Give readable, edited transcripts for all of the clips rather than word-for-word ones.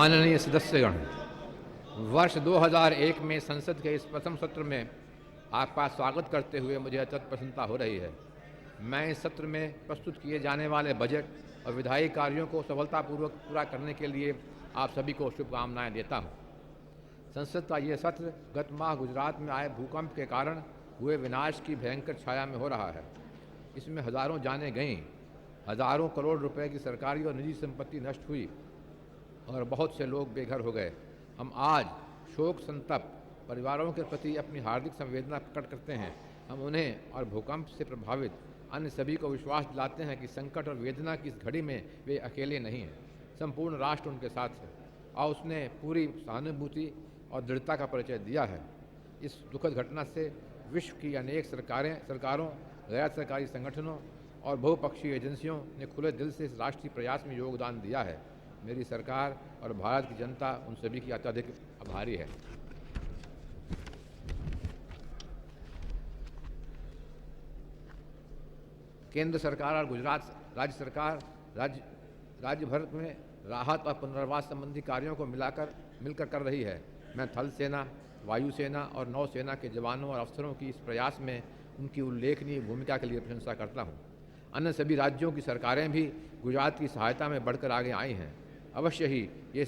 माननीय सदस्यगण, वर्ष 2001 में संसद के इस प्रथम सत्र में आपका स्वागत करते हुए मुझे अत्यंत प्रसन्नता हो रही है। मैं इस सत्र में प्रस्तुत किए जाने वाले बजट और विधायी कार्यों को सफलतापूर्वक पूरा करने के लिए आप सभी को शुभकामनाएं देता हूं। संसद का ये सत्र गत माह गुजरात में आए भूकंप के कारण हुए विनाश की भयंकर छाया में हो रहा है। इसमें हज़ारों जानें गईं, हज़ारों करोड़ रुपए की सरकारी और निजी संपत्ति नष्ट हुई और बहुत से लोग बेघर हो गए। हम आज शोक संतप्त परिवारों के प्रति अपनी हार्दिक संवेदना प्रकट करते हैं। हम उन्हें और भूकंप से प्रभावित अन्य सभी को विश्वास दिलाते हैं कि संकट और वेदना की इस घड़ी में वे अकेले नहीं हैं। संपूर्ण राष्ट्र उनके साथ है और उसने पूरी सहानुभूति और दृढ़ता का परिचय दिया है। इस दुखद घटना से विश्व की अनेक सरकारों, गैर सरकारी संगठनों और बहुपक्षीय एजेंसियों ने खुले दिल से इस राष्ट्रीय प्रयास में योगदान दिया है। मेरी सरकार और भारत की जनता उन सभी की अत्यधिक आभारी है। केंद्र सरकार और गुजरात राज्य सरकार राज्य भर में राहत और पुनर्वास संबंधी कार्यों को मिलकर कर रही है। मैं थल सेना, वायुसेना और नौसेना के जवानों और अफसरों की इस प्रयास में उनकी उल्लेखनीय भूमिका के लिए प्रशंसा करता हूँ। अन्य सभी राज्यों की सरकारें भी गुजरात की सहायता में बढ़कर आगे आई हैं। अवश्य ही ये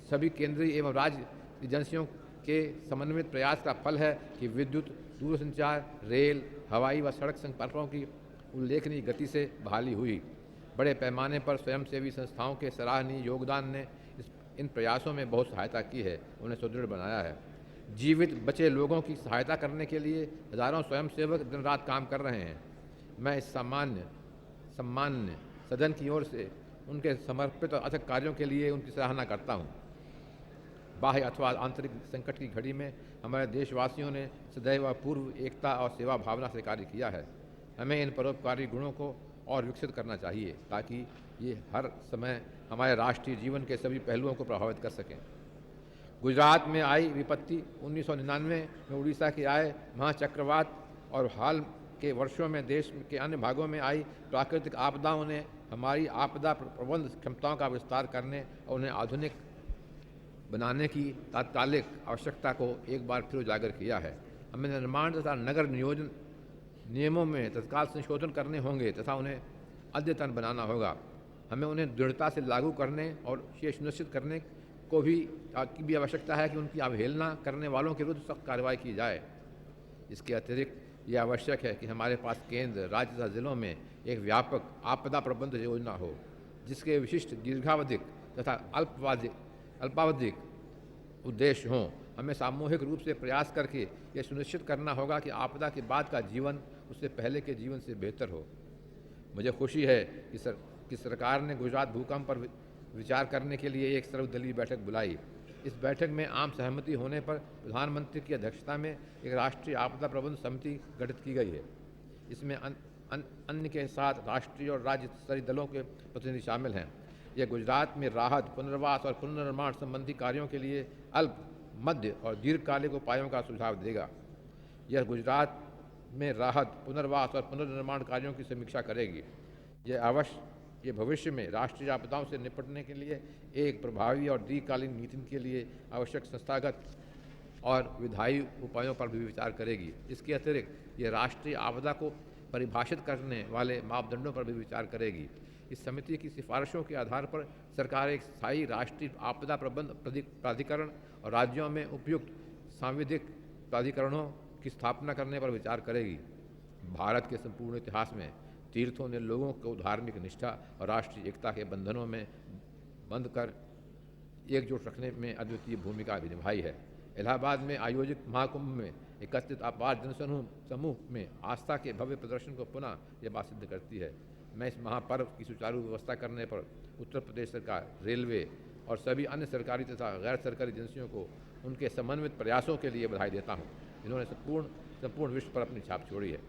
सभी केंद्रीय एवं राज्य एजेंसियों के समन्वित प्रयास का फल है कि विद्युत, दूरसंचार, रेल, हवाई व सड़क संपर्कों की उल्लेखनीय गति से बहाली हुई। बड़े पैमाने पर स्वयंसेवी संस्थाओं के सराहनीय योगदान ने इन प्रयासों में बहुत सहायता की है, उन्हें सुदृढ़ बनाया है। जीवित बचे लोगों की सहायता करने के लिए हजारों स्वयंसेवक दिन रात काम कर रहे हैं। मैं इस सम्मान्य सदन की ओर से उनके समर्पित और अथक कार्यों के लिए उनकी सराहना करता हूँ। बाह्य अथवा आंतरिक संकट की घड़ी में हमारे देशवासियों ने सदैव अपूर्व एकता और सेवा भावना से कार्य किया है। हमें इन परोपकारी गुणों को और विकसित करना चाहिए ताकि ये हर समय हमारे राष्ट्रीय जीवन के सभी पहलुओं को प्रभावित कर सकें। गुजरात में आई विपत्ति, 1999 में उड़ीसा के आए महाचक्रवात और हाल के वर्षों में देश के अन्य भागों में आई प्राकृतिक आपदाओं ने हमारी आपदा प्रबंधन क्षमताओं का विस्तार करने और उन्हें आधुनिक बनाने की तात्कालिक आवश्यकता को एक बार फिर उजागर किया है। हमें निर्माण तथा नगर नियोजन नियमों में तत्काल संशोधन करने होंगे तथा उन्हें अद्यतन बनाना होगा। हमें उन्हें दृढ़ता से लागू करने और ये सुनिश्चित करने को भी आवश्यकता है कि उनकी अवहेलना करने वालों के विरुद्ध सख्त कार्रवाई की जाए। इसके अतिरिक्त ये आवश्यक है कि हमारे पास केंद्र, राज्य तथा जिलों में एक व्यापक आपदा प्रबंधन योजना हो जिसके विशिष्ट दीर्घावधिक तथा अल्पावधिक उद्देश्य हों। हमें सामूहिक रूप से प्रयास करके यह सुनिश्चित करना होगा कि आपदा के बाद का जीवन उससे पहले के जीवन से बेहतर हो। मुझे खुशी है कि सरकार ने गुजरात भूकंप पर विचार करने के लिए एक सर्वदलीय बैठक बुलाई। इस बैठक में आम सहमति होने पर प्रधानमंत्री की अध्यक्षता में एक राष्ट्रीय आपदा प्रबंधन समिति गठित की गई है। इसमें अन्य के साथ राष्ट्रीय और राज्य स्तरीय दलों के प्रतिनिधि शामिल हैं। यह गुजरात में राहत, पुनर्वास और पुनर्निर्माण संबंधी कार्यों के लिए अल्प, मध्य और दीर्घकालिक उपायों का सुझाव देगा। यह गुजरात में राहत, पुनर्वास और पुनर्निर्माण कार्यों की समीक्षा करेगी। ये भविष्य में राष्ट्रीय आपदाओं से निपटने के लिए एक प्रभावी और दीर्घकालीन नीति के लिए आवश्यक संस्थागत और विधायी उपायों पर भी विचार करेगी। इसके अतिरिक्त ये राष्ट्रीय आपदा को परिभाषित करने वाले मापदंडों पर भी विचार करेगी। इस समिति की सिफारिशों के आधार पर सरकार एक स्थायी राष्ट्रीय आपदा प्रबंधन प्राधिकरण और राज्यों में उपयुक्त सांविधिक प्राधिकरणों की स्थापना करने पर विचार करेगी। भारत के संपूर्ण इतिहास में तीर्थों ने लोगों को धार्मिक निष्ठा और राष्ट्रीय एकता के बंधनों में बंध कर एकजुट रखने में अद्वितीय भूमिका भी निभाई है। इलाहाबाद में आयोजित महाकुंभ में एकत्रित अपार जनसमूह में आस्था के भव्य प्रदर्शन को पुनः यह बात सिद्ध करती है। मैं इस महापर्व की सुचारू व्यवस्था करने पर उत्तर प्रदेश सरकार, रेलवे और सभी अन्य सरकारी तथा गैर सरकारी एजेंसियों को उनके समन्वित प्रयासों के लिए बधाई देता हूँ। इन्होंने संपूर्ण विश्व पर अपनी छाप छोड़ी है।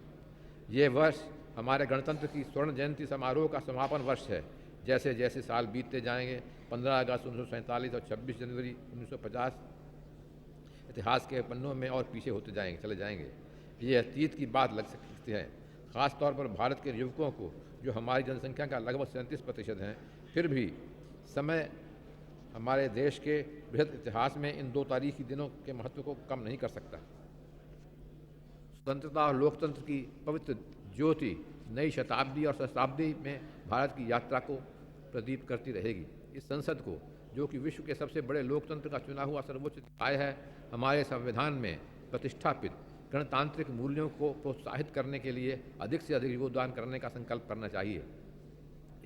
ये वर्ष हमारे गणतंत्र की स्वर्ण जयंती समारोह का समापन वर्ष है। जैसे जैसे साल बीतते जाएंगे 15 अगस्त 1947 और 26 जनवरी 1950 इतिहास के पन्नों में और पीछे होते चले जाएंगे। ये अतीत की बात लग सकती है, ख़ासतौर पर भारत के युवकों को जो हमारी जनसंख्या का लगभग 37% हैं। फिर भी समय हमारे देश के बृहद इतिहास में इन दो तारीखी दिनों के महत्व को कम नहीं कर सकता। स्वतंत्रता और लोकतंत्र की पवित्र ज्योति नई शताब्दी और सहस्राब्दी में भारत की यात्रा को प्रदीप करती रहेगी। इस संसद को, जो कि विश्व के सबसे बड़े लोकतंत्र का चुना हुआ सर्वोच्च निकाय है, हमारे संविधान में प्रतिष्ठापित गणतांत्रिक मूल्यों को प्रोत्साहित करने के लिए अधिक से अधिक योगदान करने का संकल्प करना चाहिए।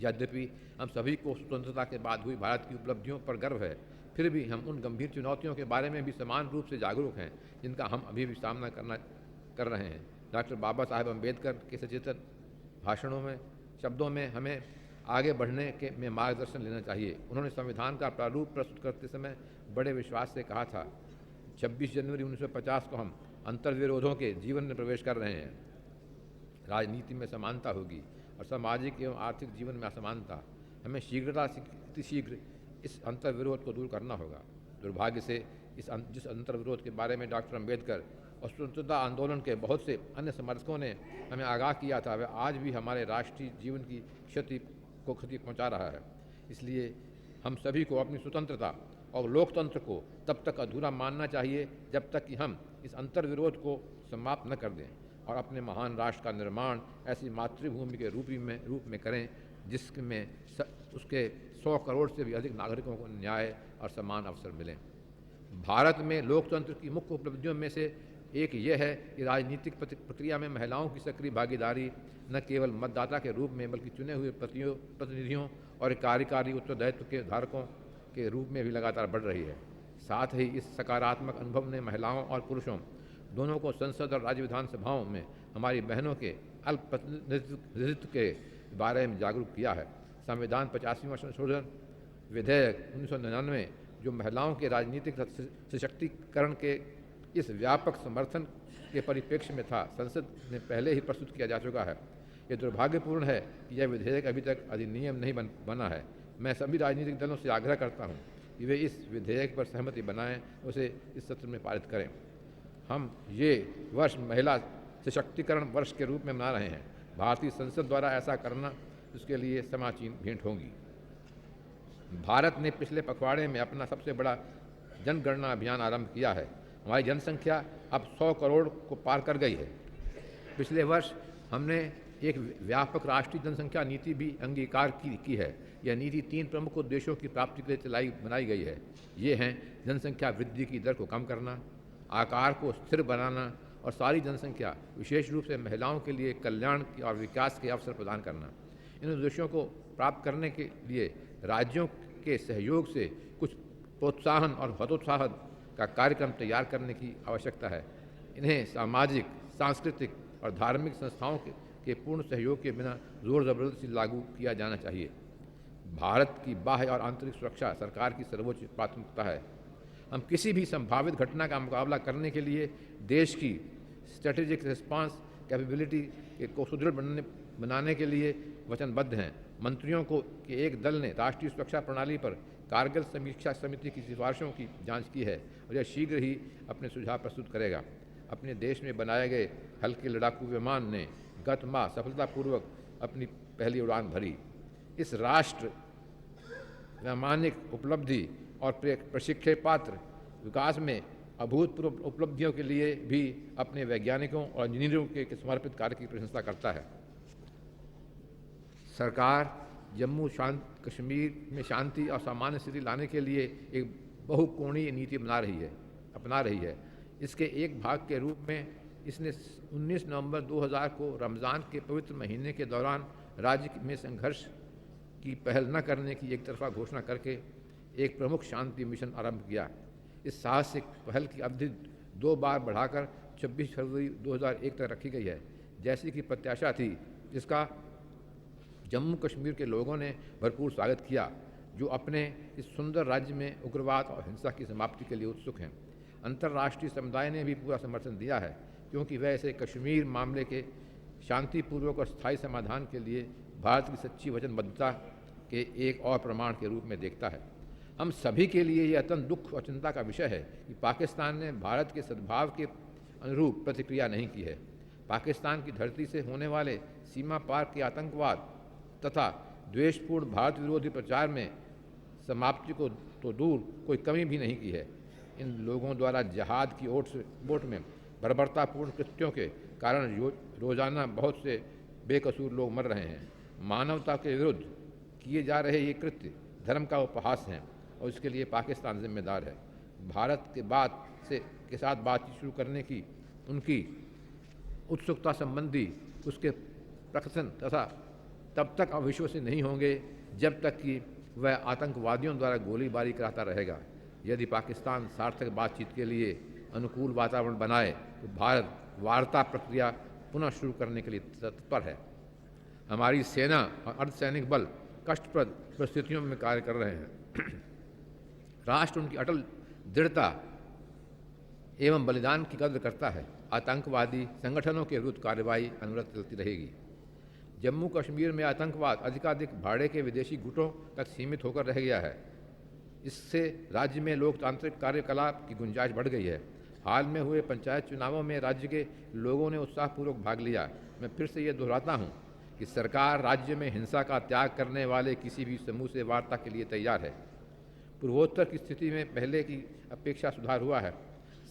यद्यपि हम सभी को स्वतंत्रता के बाद हुई भारत की उपलब्धियों पर गर्व है, फिर भी हम उन गंभीर चुनौतियों के बारे में भी समान रूप से जागरूक हैं जिनका हम अभी भी सामना कर रहे हैं। डॉक्टर बाबा साहेब अम्बेडकर के सचेतन भाषणों में शब्दों में हमें आगे बढ़ने के में मार्गदर्शन लेना चाहिए। उन्होंने संविधान का प्रारूप प्रस्तुत करते समय बड़े विश्वास से कहा था, 26 जनवरी 1950 को हम अंतर्विरोधों के जीवन में प्रवेश कर रहे हैं। राजनीति में समानता होगी और सामाजिक एवं आर्थिक जीवन में असमानता। हमें शीघ्र इस अंतर्विरोध को दूर करना होगा। दुर्भाग्य से जिस अंतर्विरोध के बारे में डॉक्टर अम्बेडकर और स्वतंत्रता आंदोलन के बहुत से अन्य समर्थकों ने हमें आगाह किया था, वह आज भी हमारे राष्ट्रीय जीवन की क्षति पहुंचा रहा है। इसलिए हम सभी को अपनी स्वतंत्रता और लोकतंत्र को तब तक अधूरा मानना चाहिए जब तक कि हम इस अंतर्विरोध को समाप्त न कर दें और अपने महान राष्ट्र का निर्माण ऐसी मातृभूमि के रूप में करें जिसमें उसके 100 करोड़ से भी अधिक नागरिकों को न्याय और समान अवसर मिलें। भारत में लोकतंत्र की मुख्य उपलब्धियों में से एक यह है कि राजनीतिक प्रक्रिया में महिलाओं की सक्रिय भागीदारी न केवल मतदाता के रूप में बल्कि चुने हुए प्रतिनिधियों और कार्यकारी उत्तरदायित्व के धारकों के रूप में भी लगातार बढ़ रही है। साथ ही इस सकारात्मक अनुभव ने महिलाओं और पुरुषों दोनों को संसद और राज्य विधानसभाओं में हमारी बहनों के अल्प प्रतिनिधित्व के बारे में जागरूक किया है। संविधान 85वां संशोधन विधेयक 1999 जो महिलाओं के राजनीतिक सशक्तिकरण के इस व्यापक समर्थन के परिप्रेक्ष्य में था, संसद में पहले ही प्रस्तुत किया जा चुका है। ये दुर्भाग्यपूर्ण है कि यह विधेयक अभी तक अधिनियम नहीं बना है। मैं सभी राजनीतिक दलों से आग्रह करता हूं कि वे इस विधेयक पर सहमति बनाएं, उसे इस सत्र में पारित करें। हम ये वर्ष महिला सशक्तिकरण वर्ष के रूप में मना रहे हैं। भारतीय संसद द्वारा ऐसा करना उसके लिए समाचीन भेंट होंगी। भारत ने पिछले पखवाड़े में अपना सबसे बड़ा जनगणना अभियान आरंभ किया है। हमारी जनसंख्या अब 100 करोड़ को पार कर गई है। पिछले वर्ष हमने एक व्यापक राष्ट्रीय जनसंख्या नीति भी अंगीकार की है। यह नीति 3 प्रमुख उद्देश्यों की प्राप्ति के लिए बनाई गई है। ये हैं जनसंख्या वृद्धि की दर को कम करना, आकार को स्थिर बनाना और सारी जनसंख्या विशेष रूप से महिलाओं के लिए कल्याण और विकास के अवसर प्रदान करना। इन उद्देश्यों को प्राप्त करने के लिए राज्यों के सहयोग से कुछ प्रोत्साहन और हतोत्साहन का कार्यक्रम तैयार करने की आवश्यकता है। इन्हें सामाजिक, सांस्कृतिक और धार्मिक संस्थाओं के पूर्ण सहयोग के बिना जोर जबरदस्ती लागू किया जाना चाहिए। भारत की बाह्य और आंतरिक सुरक्षा सरकार की सर्वोच्च प्राथमिकता है। हम किसी भी संभावित घटना का मुकाबला करने के लिए देश की स्ट्रेटेजिक रिस्पांस कैपेबिलिटी को सुदृढ़ बनाने के लिए वचनबद्ध हैं। मंत्रियों के एक दल ने राष्ट्रीय सुरक्षा प्रणाली पर कारगिल समीक्षा समिति की सिफारिशों की जांच की है और यह शीघ्र ही अपने सुझाव प्रस्तुत करेगा। अपने देश में बनाए गए हल्के लड़ाकू विमान ने गत माह सफलतापूर्वक अपनी पहली उड़ान भरी। इस राष्ट्र वैमानिक उपलब्धि और प्रशिक्षण पात्र विकास में अभूतपूर्व उपलब्धियों के लिए भी अपने वैज्ञानिकों और इंजीनियरों के समर्पित कार्य की प्रशंसा करता है। सरकार जम्मू कश्मीर में शांति और सामान्य स्थिति लाने के लिए एक बहुकोणीय नीति अपना रही है। इसके एक भाग के रूप में इसने 19 नवंबर 2000 को रमज़ान के पवित्र महीने के दौरान राज्य में संघर्ष की पहल न करने की एक तरफा घोषणा करके एक प्रमुख शांति मिशन आरंभ किया। इस साहसिक पहल की अवधि 2 बार बढ़ाकर 26 फरवरी 2001 तक रखी गई है, जैसी कि प्रत्याशा थी, जिसका जम्मू कश्मीर के लोगों ने भरपूर स्वागत किया, जो अपने इस सुंदर राज्य में उग्रवाद और हिंसा की समाप्ति के लिए उत्सुक हैं। अंतर्राष्ट्रीय समुदाय ने भी पूरा समर्थन दिया है, क्योंकि वह इसे कश्मीर मामले के शांतिपूर्वक और स्थायी समाधान के लिए भारत की सच्ची वचनबद्धता के एक और प्रमाण के रूप में देखता है। हम सभी के लिए यह अत्यंत दुख और चिंता का विषय है कि पाकिस्तान ने भारत के सद्भाव के अनुरूप प्रतिक्रिया नहीं की है। पाकिस्तान की धरती से होने वाले सीमा पार के आतंकवाद तथा द्वेषपूर्ण भारत विरोधी प्रचार में समाप्ति को तो दूर कोई कमी भी नहीं की है। इन लोगों द्वारा जहाद की ओट में बर्बरतापूर्ण कृत्यों के कारण रोजाना बहुत से बेकसूर लोग मर रहे हैं। मानवता के विरुद्ध किए जा रहे ये कृत्य धर्म का उपहास हैं और इसके लिए पाकिस्तान जिम्मेदार है। भारत के साथ बातचीत शुरू करने की उनकी उत्सुकता संबंधी उसके प्रकथन तथा तब तक अविश्वसनीय नहीं होंगे जब तक कि वह आतंकवादियों द्वारा गोलीबारी कराता रहेगा। यदि पाकिस्तान सार्थक बातचीत के लिए अनुकूल वातावरण बनाए तो भारत वार्ता प्रक्रिया पुनः शुरू करने के लिए तत्पर है। हमारी सेना और अर्धसैनिक बल कष्टप्रद परिस्थितियों में कार्य कर रहे हैं। राष्ट्र उनकी अटल दृढ़ता एवं बलिदान की कद्र करता है। आतंकवादी संगठनों के विरुद्ध कार्रवाई अनवरत चलती रहेगी। जम्मू कश्मीर में आतंकवाद अधिकाधिक भाड़े के विदेशी गुटों तक सीमित होकर रह गया है। इससे राज्य में लोकतांत्रिक कार्यकलाप की गुंजाइश बढ़ गई है। हाल में हुए पंचायत चुनावों में राज्य के लोगों ने उत्साहपूर्वक भाग लिया। मैं फिर से ये दोहराता हूँ कि सरकार राज्य में हिंसा का त्याग करने वाले किसी भी समूह से वार्ता के लिए तैयार है। पूर्वोत्तर की स्थिति में पहले की अपेक्षा सुधार हुआ है।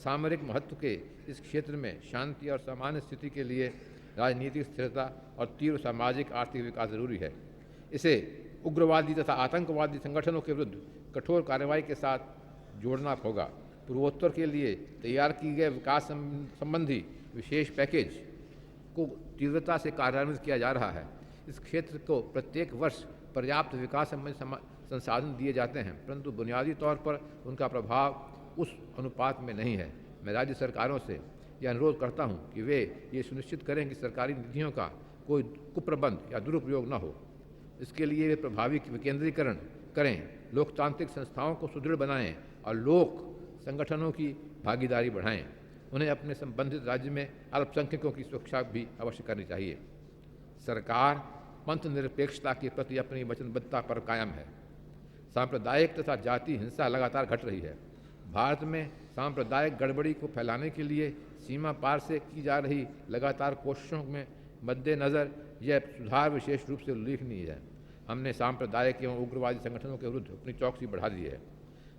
सामरिक महत्व के इस क्षेत्र में शांति और सामान्य स्थिति के लिए राजनीतिक स्थिरता और तीव्र सामाजिक आर्थिक विकास जरूरी है। इसे उग्रवादी तथा आतंकवादी संगठनों के विरुद्ध कठोर कार्रवाई के साथ जोड़ना होगा। पूर्वोत्तर के लिए तैयार किए गए विकास संबंधी विशेष पैकेज को तीव्रता से कार्यान्वित किया जा रहा है। इस क्षेत्र को प्रत्येक वर्ष पर्याप्त विकास संबंधी संसाधन दिए जाते हैं, परंतु बुनियादी तौर पर उनका प्रभाव उस अनुपात में नहीं है। मैं राज्य सरकारों से यह अनुरोध करता हूं कि वे ये सुनिश्चित करें कि सरकारी निधियों का कोई कुप्रबंध या दुरुपयोग न हो। इसके लिए वे प्रभावी विकेंद्रीकरण करें, लोकतांत्रिक संस्थाओं को सुदृढ़ बनाएं और लोक संगठनों की भागीदारी बढ़ाएं। उन्हें अपने संबंधित राज्य में अल्पसंख्यकों की सुरक्षा भी अवश्य करनी चाहिए। सरकार पंथ निरपेक्षता के प्रति अपनी वचनबद्धता पर कायम है। सांप्रदायिक तथा जाति हिंसा लगातार घट रही है। भारत में सांप्रदायिक गड़बड़ी को फैलाने के लिए सीमा पार से की जा रही लगातार कोशिशों में मद्देनज़र यह सुधार विशेष रूप से उल्लेखनीय है। हमने सांप्रदायिक एवं उग्रवादी संगठनों के विरुद्ध अपनी चौकसी बढ़ा दी है।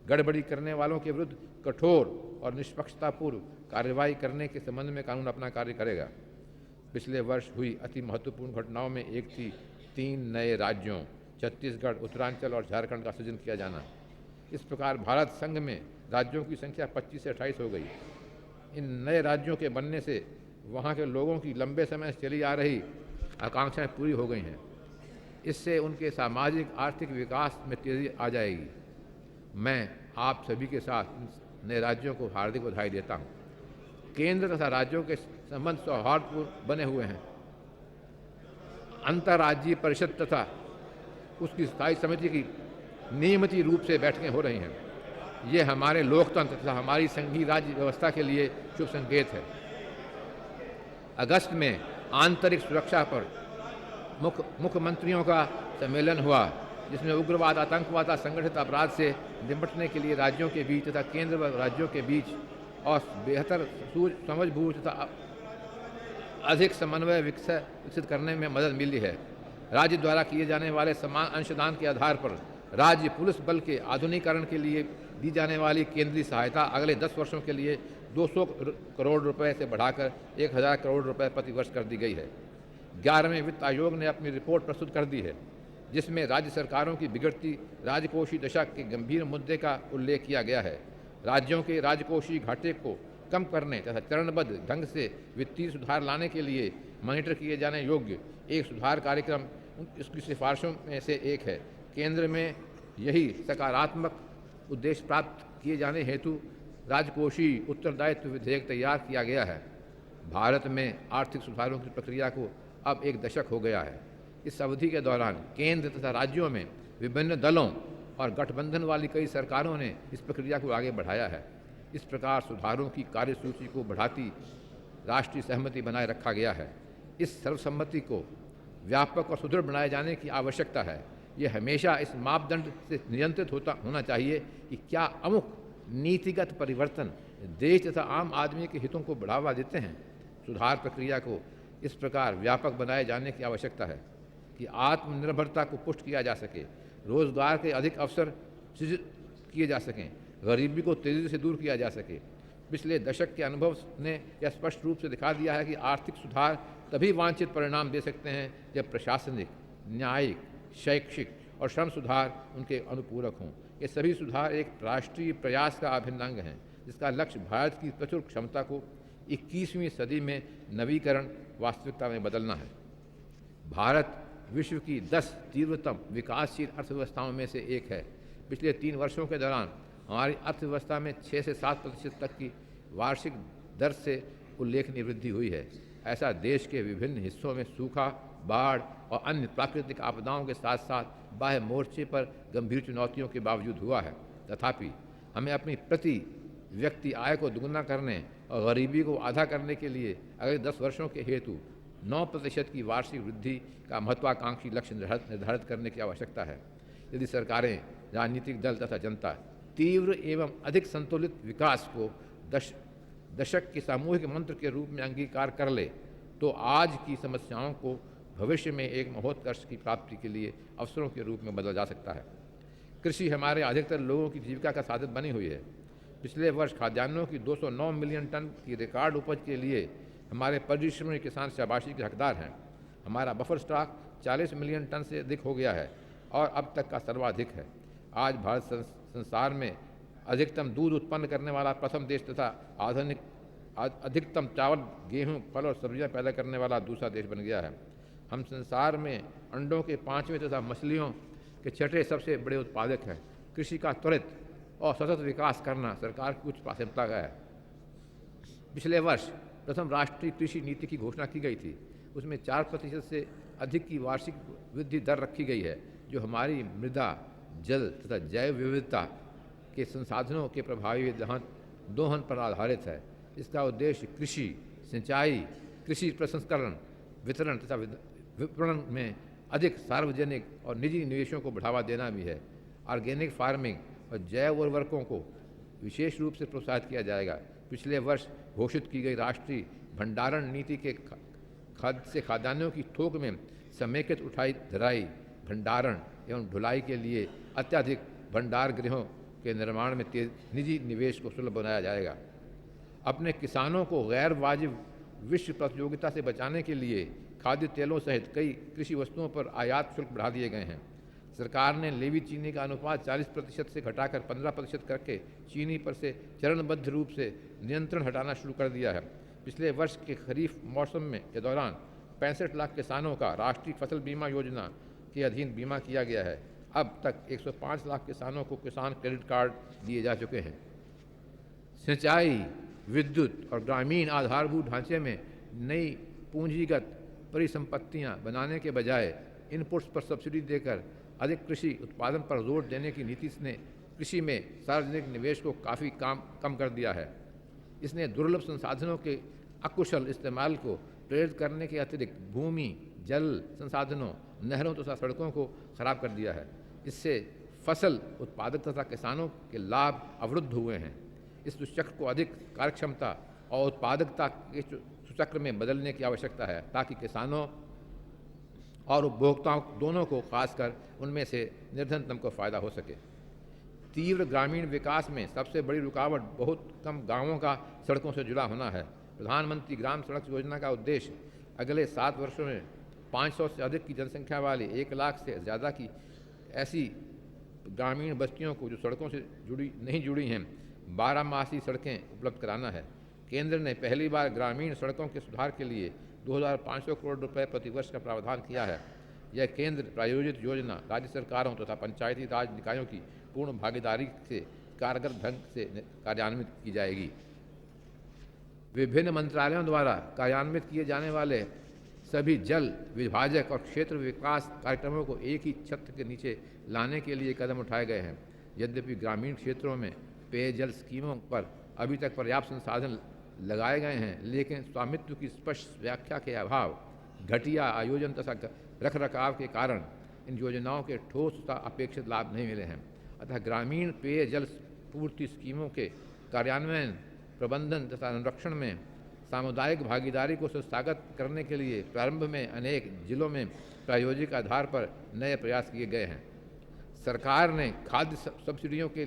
गड़बड़ी करने वालों के विरुद्ध कठोर और निष्पक्षतापूर्व कार्रवाई करने के संबंध में कानून अपना कार्य करेगा। पिछले वर्ष हुई अति महत्वपूर्ण घटनाओं में एक थी 3 नए राज्यों छत्तीसगढ़, उत्तरांचल और झारखंड का सृजन किया जाना। इस प्रकार भारत संघ में राज्यों की संख्या 25 से 28 हो गई। इन नए राज्यों के बनने से वहाँ के लोगों की लंबे समय से चली आ रही आकांक्षाएं पूरी हो गई हैं। इससे उनके सामाजिक आर्थिक विकास में तेजी आ जाएगी। मैं आप सभी के साथ नए राज्यों को हार्दिक बधाई देता हूँ। केंद्र तथा राज्यों के संबंध सौहार्दपूर्ण बने हुए हैं। अंतर्राज्यीय परिषद तथा उसकी स्थायी समिति की नियमित रूप से बैठकें हो रही हैं। ये हमारे लोकतंत्र तथा हमारी संघीय राज्य व्यवस्था के लिए शुभ संकेत है। अगस्त में आंतरिक सुरक्षा पर मुख्यमंत्रियों का सम्मेलन हुआ, जिसमें उग्रवाद, आतंकवाद, संगठित अपराध से निपटने के लिए राज्यों के बीच तथा केंद्र व राज्यों के बीच और बेहतर समझबूझ तथा अधिक समन्वय विकसित करने में मदद मिली है। राज्य द्वारा किए जाने वाले समान अंशदान के आधार पर राज्य पुलिस बल के आधुनिकीकरण के लिए दी जाने वाली केंद्रीय सहायता अगले 10 वर्षों के लिए 200 करोड़ रुपए से बढ़ाकर 1000 करोड़ रुपए प्रति वर्ष कर दी गई है। 11वें वित्त आयोग ने अपनी रिपोर्ट प्रस्तुत कर दी है, जिसमें राज्य सरकारों की बिगड़ती राजकोषीय दशा के गंभीर मुद्दे का उल्लेख किया गया है। राज्यों के राजकोषीय घाटे को कम करने तथा चरणबद्ध ढंग से वित्तीय सुधार लाने के लिए मॉनिटर किए जाने योग्य एक सुधार कार्यक्रम इसकी सिफारिशों में से एक है। केंद्र में यही सकारात्मक उद्देश्य प्राप्त किए जाने हेतु राजकोषीय उत्तरदायित्व विधेयक तैयार किया गया है। भारत में आर्थिक सुधारों की प्रक्रिया को अब 1 दशक हो गया है। इस अवधि के दौरान केंद्र तथा राज्यों में विभिन्न दलों और गठबंधन वाली कई सरकारों ने इस प्रक्रिया को आगे बढ़ाया है। इस प्रकार सुधारों की कार्यसूची को बढ़ाती राष्ट्रीय सहमति बनाए रखा गया है। इस सर्वसम्मति को व्यापक और सुदृढ़ बनाए जाने की आवश्यकता है। यह हमेशा इस मापदंड से नियंत्रित होना चाहिए कि क्या अमुक नीतिगत परिवर्तन देश तथा आम आदमी के हितों को बढ़ावा देते हैं। सुधार प्रक्रिया को इस प्रकार व्यापक बनाए जाने की आवश्यकता है कि आत्मनिर्भरता को पुष्ट किया जा सके, रोजगार के अधिक अवसर सृजित किए जा सकें, गरीबी को तेज़ी से दूर किया जा सके। पिछले दशक के अनुभव ने यह स्पष्ट रूप से दिखा दिया है कि आर्थिक सुधार तभी वांछित परिणाम दे सकते हैं जब प्रशासनिक, न्यायिक, शैक्षिक और श्रम सुधार उनके अनुपूरक हों। ये सभी सुधार एक राष्ट्रीय प्रयास का अभिन्न अंग हैं, जिसका लक्ष्य भारत की प्रचुर क्षमता को 21वीं सदी में नवीकरण वास्तविकता में बदलना है। भारत विश्व की 10 तीव्रतम विकासशील अर्थव्यवस्थाओं में से एक है। पिछले 3 वर्षों के दौरान हमारी अर्थव्यवस्था में 6 से 7% तक की वार्षिक दर से उल्लेखनीय वृद्धि हुई है। ऐसा देश के विभिन्न हिस्सों में सूखा, बाढ़ और अन्य प्राकृतिक आपदाओं के साथ साथ बाह्य मोर्चे पर गंभीर चुनौतियों के बावजूद हुआ है। तथापि हमें अपनी प्रति व्यक्ति आय को दुगुना करने और गरीबी को आधा करने के लिए अगले 10 वर्षों के हेतु 9% की वार्षिक वृद्धि का महत्वाकांक्षी लक्ष्य निर्धारित करने की आवश्यकता है। यदि सरकारें, राजनीतिक दल तथा जनता तीव्र एवं अधिक संतुलित विकास को दशक के सामूहिक मंत्र के रूप में अंगीकार कर ले, तो आज की समस्याओं को भविष्य में एक महोत्कर्ष की प्राप्ति के लिए अवसरों के रूप में बदला जा सकता है। कृषि हमारे अधिकतर लोगों की जीविका का साधन बनी हुई है। पिछले वर्ष खाद्यान्नों की 209 मिलियन टन की रिकॉर्ड उपज के लिए हमारे परिश्रमी किसान शाबाशी के हकदार हैं। हमारा बफर स्टॉक 40 मिलियन टन से अधिक हो गया है और अब तक का सर्वाधिक है। आज भारत संसार में अधिकतम दूध उत्पन्न करने वाला प्रथम देश तथा अधिकतम चावल, गेहूं, फल और सब्जियां पैदा करने वाला दूसरा देश बन गया है। हम संसार में अंडों के 5वें तथा मछलियों के 6ठे सबसे बड़े उत्पादक हैं। कृषि का त्वरित और सतत विकास करना सरकार की उच्च प्राथमिकता है। पिछले वर्ष प्रथम राष्ट्रीय कृषि नीति की घोषणा की गई थी। उसमें 4% से अधिक की वार्षिक वृद्धि दर रखी गई है, जो हमारी मृदा, जल तथा जैव विविधता के संसाधनों के प्रभावी दोहन पर आधारित है। इसका उद्देश्य कृषि, सिंचाई, कृषि प्रसंस्करण, वितरण तथा विपणन में अधिक सार्वजनिक और निजी निवेशों को बढ़ावा देना भी है। ऑर्गेनिक फार्मिंग और जैव उर्वरकों को विशेष रूप से प्रोत्साहित किया जाएगा। पिछले वर्ष घोषित की गई राष्ट्रीय भंडारण नीति के खाद्यान्नों की थोक में समेकित उठाई, धराई, भंडारण एवं ढुलाई के लिए अत्यधिक भंडार गृहों के निर्माण में निजी निवेश को सुलभ बनाया जाएगा। अपने किसानों को गैर वाजिब विश्व प्रतियोगिता से बचाने के लिए खाद्य तेलों सहित कई कृषि वस्तुओं पर आयात शुल्क बढ़ा दिए गए हैं। सरकार ने लेवी चीनी का अनुपात 40% से घटाकर 15% करके चीनी पर से चरणबद्ध रूप से नियंत्रण हटाना शुरू कर दिया है। पिछले वर्ष के खरीफ मौसम के दौरान 65 लाख किसानों का राष्ट्रीय फसल बीमा योजना के अधीन बीमा किया गया है। अब तक 105 लाख किसानों को किसान क्रेडिट कार्ड दिए जा चुके हैं। सिंचाई, विद्युत और ग्रामीण आधारभूत ढांचे में नई पूंजीगत परिसंपत्तियां बनाने के बजाय इनपुट्स पर सब्सिडी देकर अधिक कृषि उत्पादन पर जोर देने की नीति ने कृषि में सार्वजनिक निवेश को काफ़ी कम कर दिया है। इसने दुर्लभ संसाधनों के अकुशल इस्तेमाल को प्रेरित करने के अतिरिक्त भूमि, जल संसाधनों, नहरों तथा सड़कों को खराब कर दिया है। इससे फसल उत्पादक तथा किसानों के लाभ अवरुद्ध हुए हैं। इस दुष्चक्र को अधिक कार्यक्षमता और उत्पादकता के सुचक्र में बदलने की आवश्यकता है, ताकि किसानों और उपभोक्ताओं दोनों को, खासकर उनमें से निर्धनतम को फायदा हो सके। तीव्र ग्रामीण विकास में सबसे बड़ी रुकावट बहुत कम गांवों का सड़कों से जुड़ा होना है। प्रधानमंत्री ग्राम सड़क योजना का उद्देश्य अगले 7 वर्षों में 500 से अधिक की जनसंख्या वाली 1 लाख से ज़्यादा की ऐसी ग्रामीण बस्तियों को जो सड़कों से नहीं जुड़ी हैं 12 सड़कें उपलब्ध कराना है। केंद्र ने पहली बार ग्रामीण सड़कों के सुधार के लिए 2500 करोड़ रुपए प्रतिवर्ष का प्रावधान किया है। यह केंद्र प्रायोजित योजना राज्य सरकारों तथा पंचायती राज निकायों की पूर्ण भागीदारी से कारगर ढंग से कार्यान्वित की जाएगी। विभिन्न मंत्रालयों द्वारा कार्यान्वित किए जाने वाले सभी जल विभाजक और क्षेत्र विकास कार्यक्रमों को एक ही छत के नीचे लाने के लिए कदम उठाए गए हैं। यद्यपि ग्रामीण क्षेत्रों में पेयजल स्कीमों पर अभी तक पर्याप्त संसाधन लगाए गए हैं, लेकिन स्वामित्व की स्पष्ट व्याख्या के अभाव, घटिया आयोजन तथा रखरखाव के कारण इन योजनाओं के ठोस तथा अपेक्षित लाभ नहीं मिले हैं। अतः ग्रामीण पेयजल पूर्ति स्कीमों के कार्यान्वयन, प्रबंधन तथा संरक्षण में सामुदायिक भागीदारी को संस्थागत करने के लिए प्रारंभ में अनेक जिलों में प्रायोगिक आधार पर नए प्रयास किए गए हैं। सरकार ने खाद्य सब्सिडियों के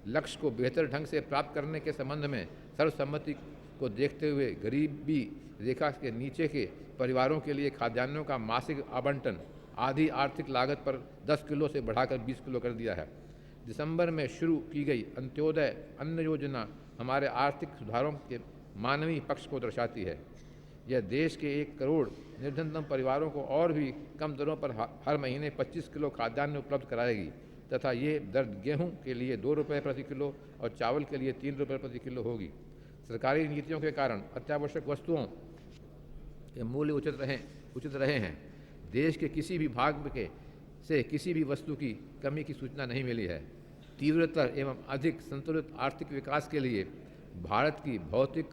लक्ष्य को बेहतर ढंग से प्राप्त करने के संबंध में सर्वसम्मति को देखते हुए गरीबी रेखा के नीचे के परिवारों के लिए खाद्यान्नों का मासिक आवंटन आधी आर्थिक लागत पर 10 किलो से बढ़ाकर 20 किलो कर दिया है। दिसंबर में शुरू की गई अंत्योदय अन्न योजना हमारे आर्थिक सुधारों के मानवीय पक्ष को दर्शाती है। यह देश के 1 करोड़ निर्धनतम परिवारों को और भी कम दरों पर हर महीने 25 किलो खाद्यान्न उपलब्ध कराएगी तथा ये दर गेहूं के लिए 2 रुपये प्रति किलो और चावल के लिए 3 रुपये प्रति किलो होगी। सरकारी नीतियों के कारण अत्यावश्यक वस्तुओं के मूल्य उचित रहे हैं। देश के किसी भी भाग से किसी भी वस्तु की कमी की सूचना नहीं मिली है। तीव्रतर एवं अधिक संतुलित आर्थिक विकास के लिए भारत की भौतिक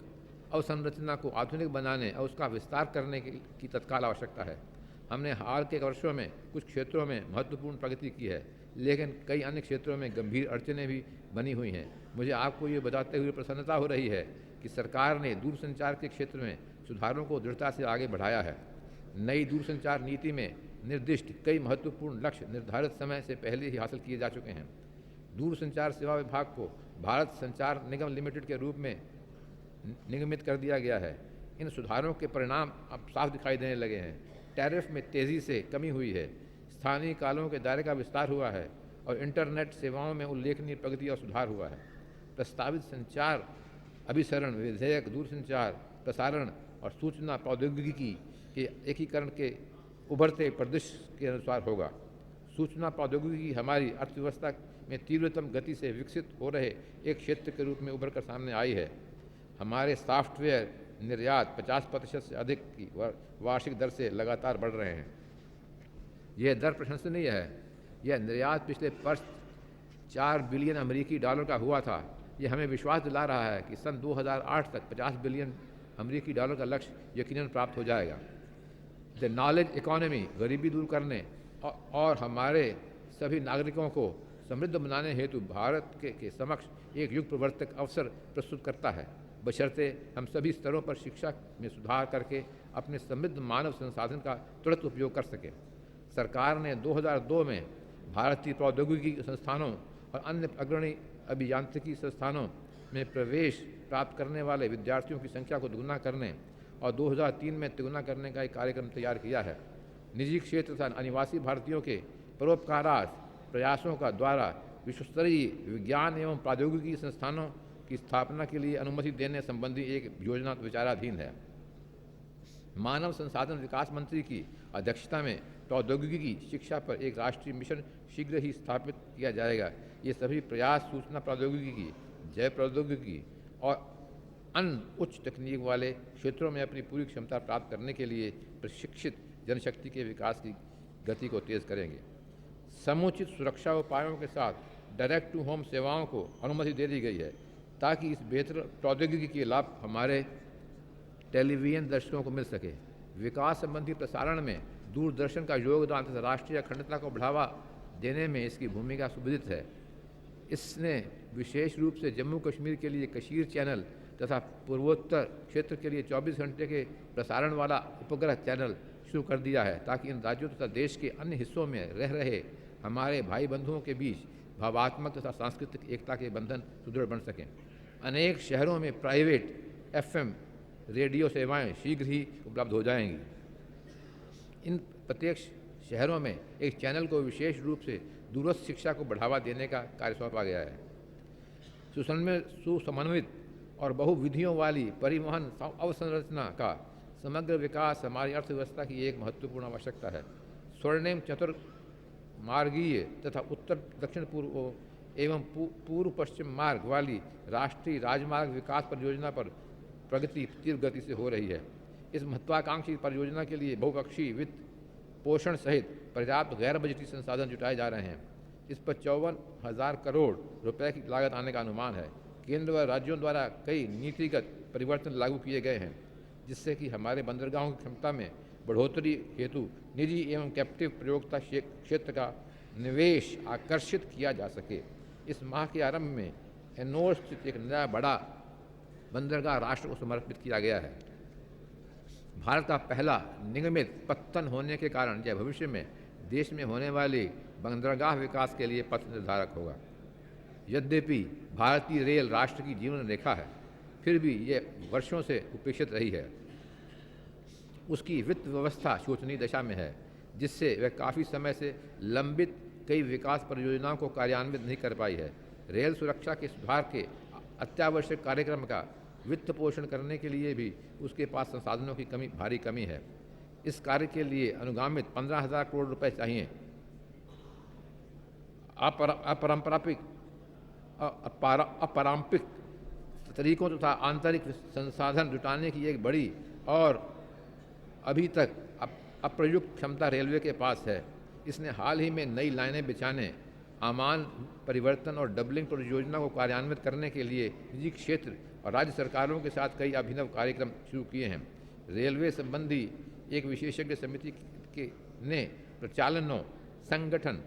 अवसंरचना को आधुनिक बनाने और उसका विस्तार करने की तत्काल आवश्यकता है। हमने हाल के वर्षों में कुछ क्षेत्रों में महत्वपूर्ण प्रगति की है, लेकिन कई अन्य क्षेत्रों में गंभीर अड़चनें भी बनी हुई हैं। मुझे आपको ये बताते हुए प्रसन्नता हो रही है कि सरकार ने दूरसंचार के क्षेत्र में सुधारों को दृढ़ता से आगे बढ़ाया है। नई दूरसंचार नीति में निर्दिष्ट कई महत्वपूर्ण लक्ष्य निर्धारित समय से पहले ही हासिल किए जा चुके हैं। दूरसंचार सेवा विभाग को भारत संचार निगम लिमिटेड के रूप में निगमित कर दिया गया है। इन सुधारों के परिणाम अब साफ दिखाई देने लगे हैं। टैरिफ में तेज़ी से कमी हुई है, स्थानीय कालों के दायरे का विस्तार हुआ है और इंटरनेट सेवाओं में उल्लेखनीय प्रगति और सुधार हुआ है। प्रस्तावित संचार अभिसरण विधेयक दूरसंचार, प्रसारण और सूचना प्रौद्योगिकी के एकीकरण के उभरते परिदृश्य के अनुसार होगा। सूचना प्रौद्योगिकी हमारी अर्थव्यवस्था में तीव्रतम गति से विकसित हो रहे एक क्षेत्र के रूप में उभर कर सामने आई है। हमारे सॉफ्टवेयर निर्यात 50% से अधिक की वार्षिक दर से लगातार बढ़ रहे हैं। यह दर प्रशंसनीय है। यह निर्यात पिछले वर्ष 4 बिलियन अमेरिकी डॉलर का हुआ था। यह हमें विश्वास दिला रहा है कि सन 2008 तक 50 बिलियन अमेरिकी डॉलर का लक्ष्य यकीनन प्राप्त हो जाएगा। द नॉलेज इकोनॉमी गरीबी दूर करने और हमारे सभी नागरिकों को समृद्ध बनाने हेतु भारत के समक्ष एक युग प्रवर्तक अवसर प्रस्तुत करता है, बशर्ते हम सभी स्तरों पर शिक्षा में सुधार करके अपने समृद्ध मानव संसाधन का तुरंत उपयोग कर सकें। सरकार ने 2002 में भारतीय प्रौद्योगिकी संस्थानों और अन्य अग्रणी अभियांत्रिकी संस्थानों में प्रवेश प्राप्त करने वाले विद्यार्थियों की संख्या को दोगुना करने और 2003 में तिगुना करने का एक कार्यक्रम तैयार किया है। निजी क्षेत्र तथा अनिवासी भारतीयों के परोपकारार्थ प्रयासों का द्वारा विश्वस्तरीय विज्ञान एवं प्रौद्योगिकी संस्थानों की स्थापना के लिए अनुमति देने संबंधी एक योजना विचाराधीन है। मानव संसाधन विकास मंत्री की अध्यक्षता में प्रौद्योगिकी शिक्षा पर एक राष्ट्रीय मिशन शीघ्र ही स्थापित किया जाएगा। ये सभी प्रयास सूचना प्रौद्योगिकी, जैव प्रौद्योगिकी और अन्य उच्च तकनीक वाले क्षेत्रों में अपनी पूरी क्षमता प्राप्त करने के लिए प्रशिक्षित जनशक्ति के विकास की गति को तेज करेंगे। समुचित सुरक्षा उपायों के साथ डायरेक्ट टू होम सेवाओं को अनुमति दे दी गई है ताकि इस बेहतर प्रौद्योगिकी के लाभ हमारे टेलीविजन दर्शकों को मिल सके। विकास संबंधी प्रसारण में दूरदर्शन का योगदान तथा राष्ट्रीय अखंडता को बढ़ावा देने में इसकी भूमिका सुविदित है। इसने विशेष रूप से जम्मू कश्मीर के लिए कशीर चैनल तथा पूर्वोत्तर क्षेत्र के लिए 24 घंटे के प्रसारण वाला उपग्रह चैनल शुरू कर दिया है ताकि इन राज्यों तथा देश के अन्य हिस्सों में रह रहे हमारे भाई बंधुओं के बीच भावात्मक तथा सांस्कृतिक एकता के बंधन सुदृढ़ बन सकें। अनेक शहरों में प्राइवेट FM रेडियो सेवाएं शीघ्र ही उपलब्ध हो जाएंगी। इन प्रत्येक शहरों में एक चैनल को विशेष रूप से दूरस्थ शिक्षा को बढ़ावा देने का कार्य सौंपा गया है। सुसमन्वित और बहुविधियों वाली परिवहन अवसंरचना का समग्र विकास हमारी अर्थव्यवस्था की एक महत्वपूर्ण आवश्यकता है। स्वर्णिम चतुर्मार्गीय तथा उत्तर दक्षिण पूर्व एवं पूर्व पश्चिम मार्ग वाली राष्ट्रीय राजमार्ग विकास परियोजना पर प्रगति तीव्र गति से हो रही है। इस महत्वाकांक्षी परियोजना के लिए बहुपक्षीय वित्त पोषण सहित पर्याप्त गैर बजटीय संसाधन जुटाए जा रहे हैं। इस पर 54,000 करोड़ रुपए की लागत आने का अनुमान है। केंद्र व राज्यों द्वारा कई नीतिगत परिवर्तन लागू किए गए हैं जिससे कि हमारे बंदरगाहों की क्षमता में बढ़ोतरी हेतु निजी एवं कैप्टिव प्रयोक्ता क्षेत्र का निवेश आकर्षित किया जा सके। इस माह के आरंभ में एन्नोर स्थित एक नया बड़ा बंदरगाह राष्ट्र को समर्पित किया गया है। भारत का पहला निगमित पत्तन होने के कारण यह भविष्य में देश में होने वाली बंदरगाह विकास के लिए पथ निर्धारक होगा। यद्यपि भारतीय रेल राष्ट्र की जीवन रेखा है, फिर भी ये वर्षों से उपेक्षित रही है। उसकी वित्त व्यवस्था शोचनीय दशा में है, जिससे वह काफ़ी समय से लंबित कई विकास परियोजनाओं को कार्यान्वित नहीं कर पाई है। रेल सुरक्षा के सुधार के अत्यावश्यक कार्यक्रम का वित्त पोषण करने के लिए भी उसके पास संसाधनों की भारी कमी है। इस कार्य के लिए अनुगामित 15,000 करोड़ रुपए चाहिए। अपराम्पिक तरीकों तथा आंतरिक संसाधन जुटाने की एक बड़ी और अभी तक अप्रयुक्त क्षमता रेलवे के पास है। इसने हाल ही में नई लाइनें बिछाने, आमान परिवर्तन और डबलिंग परियोजना को कार्यान्वित करने के लिए निजी क्षेत्र और राज्य सरकारों के साथ कई अभिनव कार्यक्रम शुरू किए हैं। रेलवे संबंधी एक विशेषज्ञ समिति ने प्रचालनों, संगठन,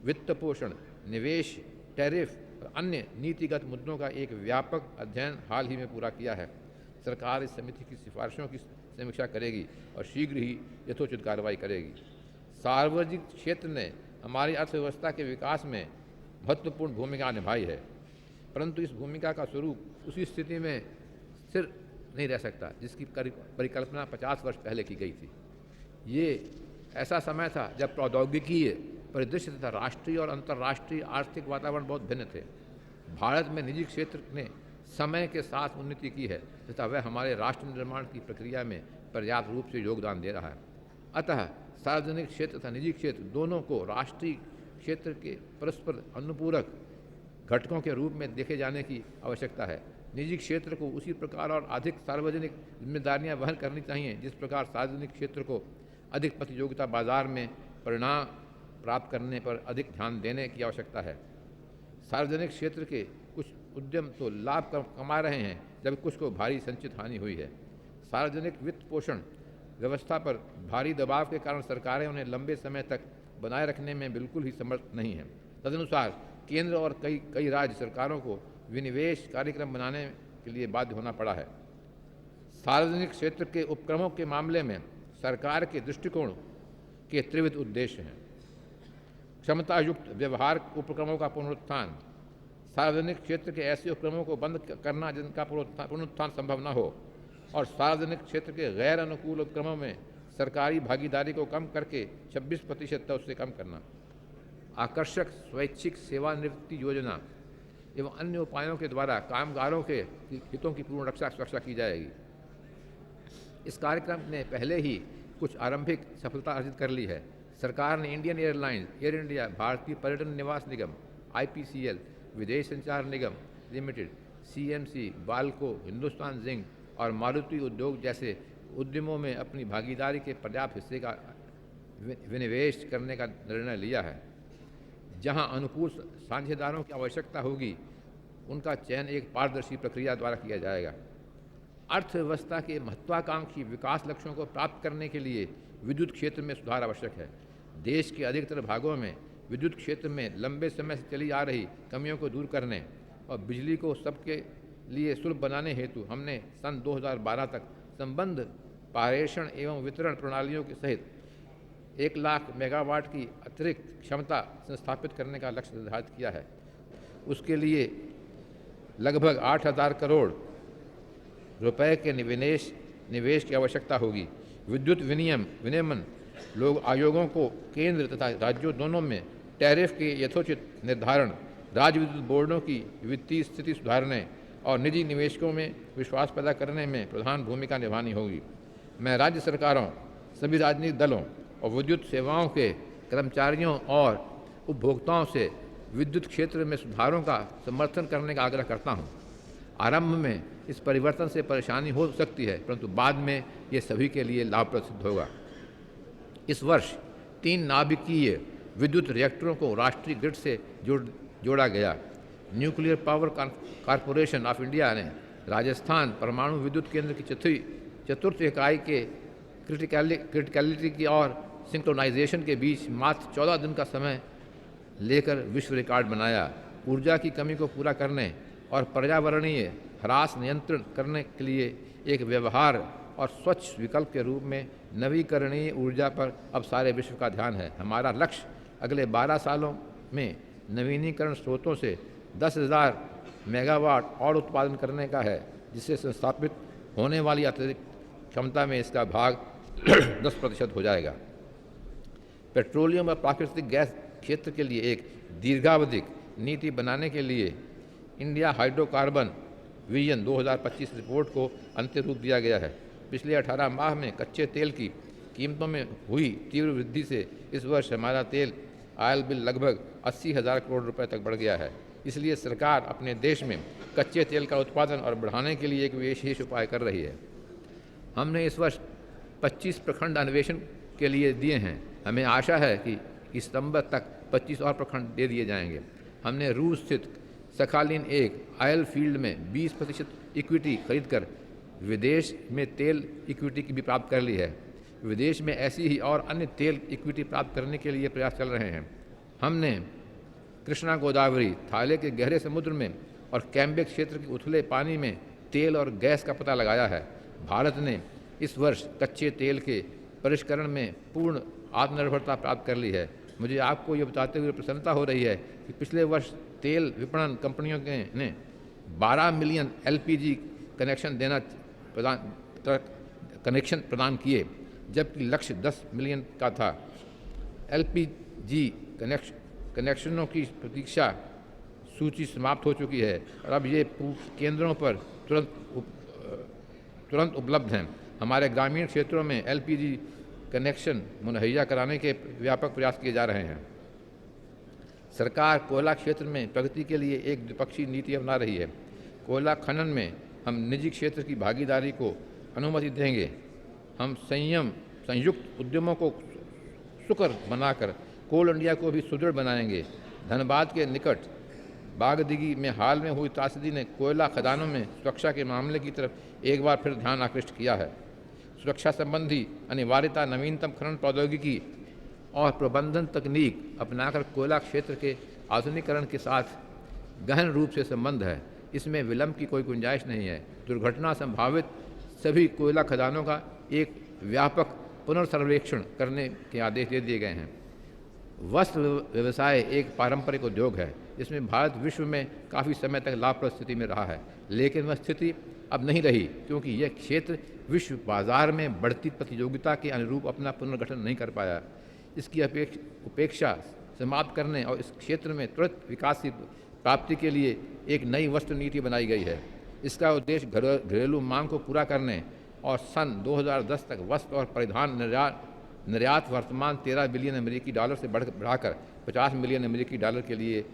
वित्त पोषण, निवेश, टैरिफ और अन्य नीतिगत मुद्दों का एक व्यापक अध्ययन हाल ही में पूरा किया है। सरकार इस समिति की सिफारिशों की समीक्षा करेगी और शीघ्र ही यथोचित कार्रवाई करेगी। सार्वजनिक क्षेत्र ने हमारी अर्थव्यवस्था के विकास में महत्वपूर्ण भूमिका निभाई है, परंतु इस भूमिका का स्वरूप उसी स्थिति में स्थिर नहीं रह सकता जिसकी परिकल्पना 50 वर्ष पहले की गई थी। ये ऐसा समय था जब प्रौद्योगिकी परिदृश्य तथा राष्ट्रीय और अंतर्राष्ट्रीय आर्थिक वातावरण बहुत भिन्न थे। भारत में निजी क्षेत्र ने समय के साथ उन्नति की है तथा वह हमारे राष्ट्र निर्माण की प्रक्रिया में पर्याप्त रूप से योगदान दे रहा है। अतः सार्वजनिक क्षेत्र तथा निजी क्षेत्र दोनों को राष्ट्रीय क्षेत्र के परस्पर अनुपूरक घटकों के रूप में देखे जाने की आवश्यकता है। निजी क्षेत्र को उसी प्रकार और अधिक सार्वजनिक जिम्मेदारियां वहन करनी चाहिए जिस प्रकार सार्वजनिक क्षेत्र को अधिक प्रतियोगिता बाजार में परिणाम प्राप्त करने पर अधिक ध्यान देने की आवश्यकता है। सार्वजनिक क्षेत्र के कुछ उद्यम तो लाभ कमा रहे हैं, जबकि कुछ को भारी संचित हानि हुई है। सार्वजनिक वित्त पोषण व्यवस्था पर भारी दबाव के कारण सरकारें उन्हें लंबे समय तक बनाए रखने में बिल्कुल ही समर्थ नहीं हैं। तदनुसार केंद्र और कई राज्य सरकारों को विनिवेश कार्यक्रम बनाने के लिए बाध्य होना पड़ा है। सार्वजनिक क्षेत्र के उपक्रमों के मामले में सरकार के दृष्टिकोण के त्रिविध उद्देश्य हैं। क्षमतायुक्त व्यवहार उपक्रमों का पुनरुत्थान, सार्वजनिक क्षेत्र के ऐसे उपक्रमों को बंद करना जिनका पुनरुत्थान संभव न हो, और सार्वजनिक क्षेत्र के गैर अनुकूल उपक्रमों में सरकारी भागीदारी को कम करके 26% तक उससे कम करना। आकर्षक स्वैच्छिक सेवानिवृत्ति योजना एवं अन्य उपायों के द्वारा कामगारों के हितों की पूर्ण सुरक्षा की जाएगी। इस कार्यक्रम ने पहले ही कुछ आरंभिक सफलता अर्जित कर ली है। सरकार ने इंडियन एयरलाइंस, एयर इंडिया, भारतीय पर्यटन निवास निगम, IPCL, Videsh Sanchar Nigam limited, CMC, BALCO, Hindustan Zinc और मारुति उद्योग जैसे उद्यमों में अपनी भागीदारी के पर्याप्त हिस्से का विनिवेश करने का निर्णय लिया है। जहां अनुकूल साझेदारों की आवश्यकता होगी, उनका चयन एक पारदर्शी प्रक्रिया द्वारा किया जाएगा। अर्थव्यवस्था के महत्वाकांक्षी विकास लक्ष्यों को प्राप्त करने के लिए विद्युत क्षेत्र में सुधार आवश्यक है। देश के अधिकतर भागों में विद्युत क्षेत्र में लंबे समय से चली आ रही कमियों को दूर करने और बिजली को सबके लिए सुलभ बनाने हेतु हमने सन 2012 तक संबद्ध पारेषण एवं वितरण प्रणालियों के सहित 1 लाख मेगावाट की अतिरिक्त क्षमता संस्थापित करने का लक्ष्य निर्धारित किया है। उसके लिए लगभग 8,000 करोड़ रुपए के निवेश की आवश्यकता होगी। विद्युत विनियमन लोग आयोगों को केंद्र तथा राज्यों दोनों में टैरिफ के यथोचित निर्धारण, राज्य विद्युत बोर्डों की वित्तीय स्थिति सुधारने और निजी निवेशकों में विश्वास पैदा करने में प्रधान भूमिका निभानी होगी। मैं राज्य सरकारों, सभी राजनीतिक दलों और विद्युत सेवाओं के कर्मचारियों और उपभोक्ताओं से विद्युत क्षेत्र में सुधारों का समर्थन करने का आग्रह करता हूँ। आरंभ में इस परिवर्तन से परेशानी हो सकती है, परंतु बाद में ये सभी के लिए लाभप्रद सिद्ध होगा। इस वर्ष 3 नाभिकीय विद्युत रिएक्टरों को राष्ट्रीय ग्रिड से जोड़ा गया। Nuclear power corporation of India ने राजस्थान परमाणु विद्युत केंद्र की चतुर्थ इकाई के क्रिटिकलिटी की और सिंक्रोनाइजेशन के बीच मात्र 14 दिन का समय लेकर विश्व रिकॉर्ड बनाया। ऊर्जा की कमी को पूरा करने और पर्यावरणीय ह्रास नियंत्रण करने के लिए एक व्यवहार और स्वच्छ विकल्प के रूप में नवीकरणीय ऊर्जा पर अब सारे विश्व का ध्यान है। हमारा लक्ष्य अगले 12 सालों में नवीनीकरण स्रोतों से 10,000 मेगावाट और उत्पादन करने का है, जिससे संस्थापित होने वाली अतिरिक्त क्षमता में इसका भाग 10% हो जाएगा। पेट्रोलियम और प्राकृतिक गैस क्षेत्र के लिए एक दीर्घावधिक नीति बनाने के लिए इंडिया हाइड्रोकार्बन विजन 2025 रिपोर्ट को अंतिम रूप दिया गया है। पिछले 18 माह में कच्चे तेल की कीमतों में हुई तीव्र वृद्धि से इस वर्ष हमारा तेल आयल बिल लगभग 80,000 करोड़ रुपए तक बढ़ गया है। इसलिए सरकार अपने देश में कच्चे तेल का उत्पादन और बढ़ाने के लिए एक विशेष उपाय कर रही है। हमने इस वर्ष 25 प्रखंड अन्वेषण के लिए दिए हैं। हमें आशा है कि इस सितंबर तक 25 और प्रखंड दे दिए जाएंगे। हमने रूस स्थित सखालिन एक ऑयल फील्ड में 20% इक्विटी खरीदकर विदेश में तेल इक्विटी की भी प्राप्त कर ली है। विदेश में ऐसी ही और अन्य तेल इक्विटी प्राप्त करने के लिए प्रयास चल रहे हैं। हमने कृष्णा गोदावरी, थाले के गहरे समुद्र में और कैम्बेक क्षेत्र के उथले पानी में तेल और गैस का पता लगाया है। भारत ने इस वर्ष कच्चे तेल के परिष्करण में पूर्ण आत्मनिर्भरता प्राप्त कर ली है। मुझे आपको ये बताते हुए प्रसन्नता हो रही है कि पिछले वर्ष तेल विपणन कंपनियों ने 12 मिलियन LPG कनेक्शन प्रदान किए, जबकि लक्ष्य 10 मिलियन का था। LPG कनेक्शनों की प्रतीक्षा सूची समाप्त हो चुकी है और अब ये केंद्रों पर तुरंत उपलब्ध हैं। हमारे ग्रामीण क्षेत्रों में LPG कनेक्शन मुहैया कराने के व्यापक प्रयास किए जा रहे हैं। सरकार कोयला क्षेत्र में प्रगति के लिए एक द्विपक्षीय नीति अपना रही है। कोयला खनन में हम निजी क्षेत्र की भागीदारी को अनुमति देंगे। हम संयुक्त उद्यमों को सुकर बनाकर कोल इंडिया को भी सुदृढ़ बनाएंगे। धनबाद के निकट बागदिगी में हाल में हुई त्रासदी ने कोयला खदानों में सुरक्षा के मामले की तरफ एक बार फिर ध्यान आकृष्ट किया है। सुरक्षा संबंधी अनिवार्यता नवीनतम खनन प्रौद्योगिकी और प्रबंधन तकनीक अपनाकर कोयला क्षेत्र के आधुनिकीकरण के साथ गहन रूप से संबंध है। इसमें विलंब की कोई गुंजाइश नहीं है। दुर्घटना संभावित सभी कोयला खदानों का एक व्यापक पुनर्सर्वेक्षण करने के आदेश दे दिए गए हैं। वस्त्र व्यवसाय एक पारंपरिक उद्योग है। इसमें भारत विश्व में काफ़ी समय तक लाभप्रद स्थिति में रहा है, लेकिन वह स्थिति अब नहीं रही, क्योंकि यह क्षेत्र विश्व बाजार में बढ़ती प्रतियोगिता के अनुरूप अपना पुनर्गठन नहीं कर पाया। इसकी उपेक्षा समाप्त करने और इस क्षेत्र में त्वरित विकास की प्राप्ति के लिए एक नई वस्त्र नीति बनाई गई है। इसका उद्देश्य घरेलू मांग को पूरा करने और सन 2010 तक वस्त्र और परिधान निर्यात वर्तमान 13 बिलियन अमेरिकी डॉलर से बढ़ाकर 50 मिलियन अमेरिकी डॉलर के लिए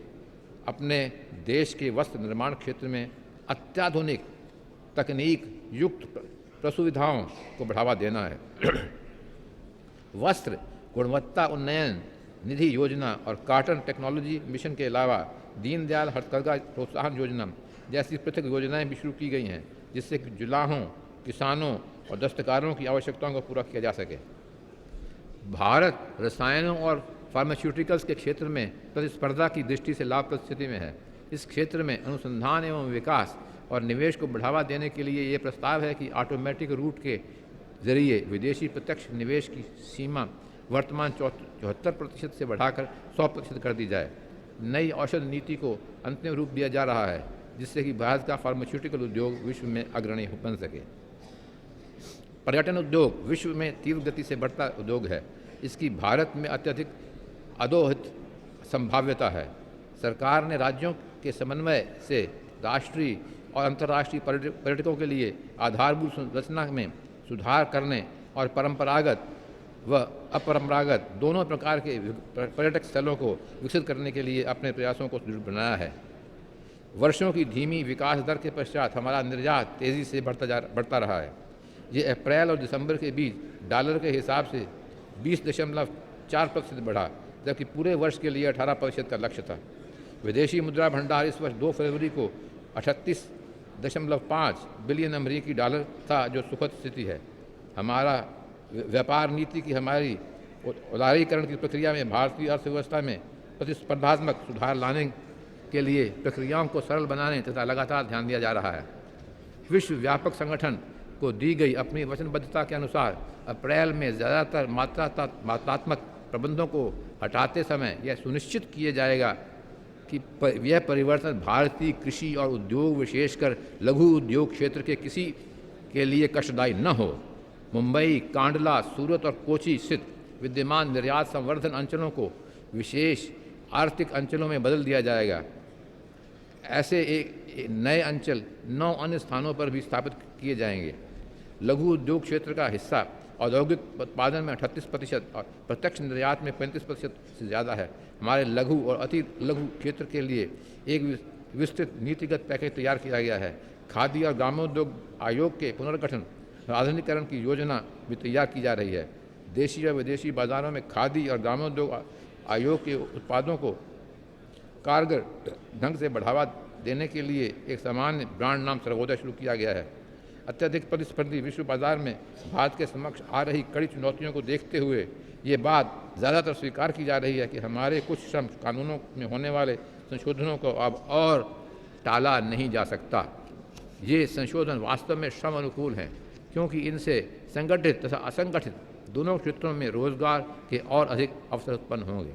अपने देश के वस्त्र निर्माण क्षेत्र में अत्याधुनिक तकनीक युक्त प्रसुविधाओं को बढ़ावा देना है। वस्त्र गुणवत्ता उन्नयन निधि योजना और कॉटन टेक्नोलॉजी मिशन के अलावा दीनदयाल हस्तकरघा प्रोत्साहन योजना जैसी पृथक योजनाएं भी शुरू की गई हैं, जिससे जुलाहों, किसानों और दस्तकारों की आवश्यकताओं को पूरा किया जा सके। भारत रसायनों और फार्मास्यूटिकल्स के क्षेत्र में प्रतिस्पर्धा की दृष्टि से लाभप्रद स्थिति में है। इस क्षेत्र में अनुसंधान एवं विकास और निवेश को बढ़ावा देने के लिए ये प्रस्ताव है कि ऑटोमेटिक रूट के जरिए विदेशी प्रत्यक्ष निवेश की सीमा वर्तमान 74% से बढ़ाकर 100% कर दी जाए। नई औषध नीति को अंतिम रूप दिया जा रहा है, जिससे कि भारत का फार्मास्यूटिकल उद्योग विश्व में अग्रणी बन सके। पर्यटन उद्योग विश्व में तीव्र गति से बढ़ता उद्योग है। इसकी भारत में अत्यधिक अधोहित संभाव्यता है। सरकार ने राज्यों के समन्वय से राष्ट्रीय और अंतर्राष्ट्रीय पर्यटकों के लिए आधारभूत संरचना में सुधार करने और परंपरागत व अपरंपरागत दोनों प्रकार के पर्यटक स्थलों को विकसित करने के लिए अपने प्रयासों को सुदृढ़ बनाया है। वर्षों की धीमी विकास दर के पश्चात हमारा निर्यात तेज़ी से बढ़ता रहा है। ये अप्रैल और दिसंबर के बीच डॉलर के हिसाब से 20.4% बढ़ा, जबकि पूरे वर्ष के लिए 18% का लक्ष्य था। विदेशी मुद्रा भंडार इस वर्ष 2 फरवरी को 38.5 बिलियन अमेरिकी डॉलर था, जो सुखद स्थिति है। हमारा व्यापार नीति की हमारी उदारीकरण की प्रक्रिया में भारतीय अर्थव्यवस्था में प्रतिस्पर्धात्मक सुधार लाने के लिए प्रक्रियाओं को सरल बनाने तथा लगातार ध्यान दिया जा रहा है। विश्व व्यापक संगठन को दी गई अपनी वचनबद्धता के अनुसार अप्रैल में ज़्यादातर मात्रात्मक प्रबंधों को हटाते समय यह सुनिश्चित कि यह परिवर्तन भारतीय कृषि और उद्योग, विशेषकर लघु उद्योग क्षेत्र के किसी के लिए कष्टदायी न हो। मुंबई, कांडला, सूरत और कोची स्थित विद्यमान निर्यात संवर्धन अंचलों को विशेष आर्थिक अंचलों में बदल दिया जाएगा। ऐसे एक नए अंचल 9 अन्य स्थानों पर भी स्थापित किए जाएंगे। लघु उद्योग क्षेत्र का हिस्सा औद्योगिक उत्पादन में 38% और प्रत्यक्ष निर्यात में 35% से ज़्यादा है। हमारे लघु और अति लघु क्षेत्र के लिए एक विस्तृत नीतिगत पैकेज तैयार किया गया है। खादी और ग्रामोद्योग आयोग के पुनर्गठन और आधुनिकीकरण की योजना भी तैयार की जा रही है। देशी और विदेशी बाज़ारों में खादी और ग्रामोद्योग आयोग के उत्पादों को कारगर ढंग से बढ़ावा देने के लिए एक सामान्य ब्रांड नाम सर्वोदय शुरू किया गया है। अत्यधिक प्रतिस्पर्धी विश्व बाजार में भारत के समक्ष आ रही कड़ी चुनौतियों को देखते हुए ये बात ज़्यादातर स्वीकार की जा रही है कि हमारे कुछ श्रम कानूनों में होने वाले संशोधनों को अब और टाला नहीं जा सकता। ये संशोधन वास्तव में श्रम अनुकूल हैं, क्योंकि इनसे संगठित तथा असंगठित दोनों क्षेत्रों में रोजगार के और अधिक अवसर उत्पन्न होंगे।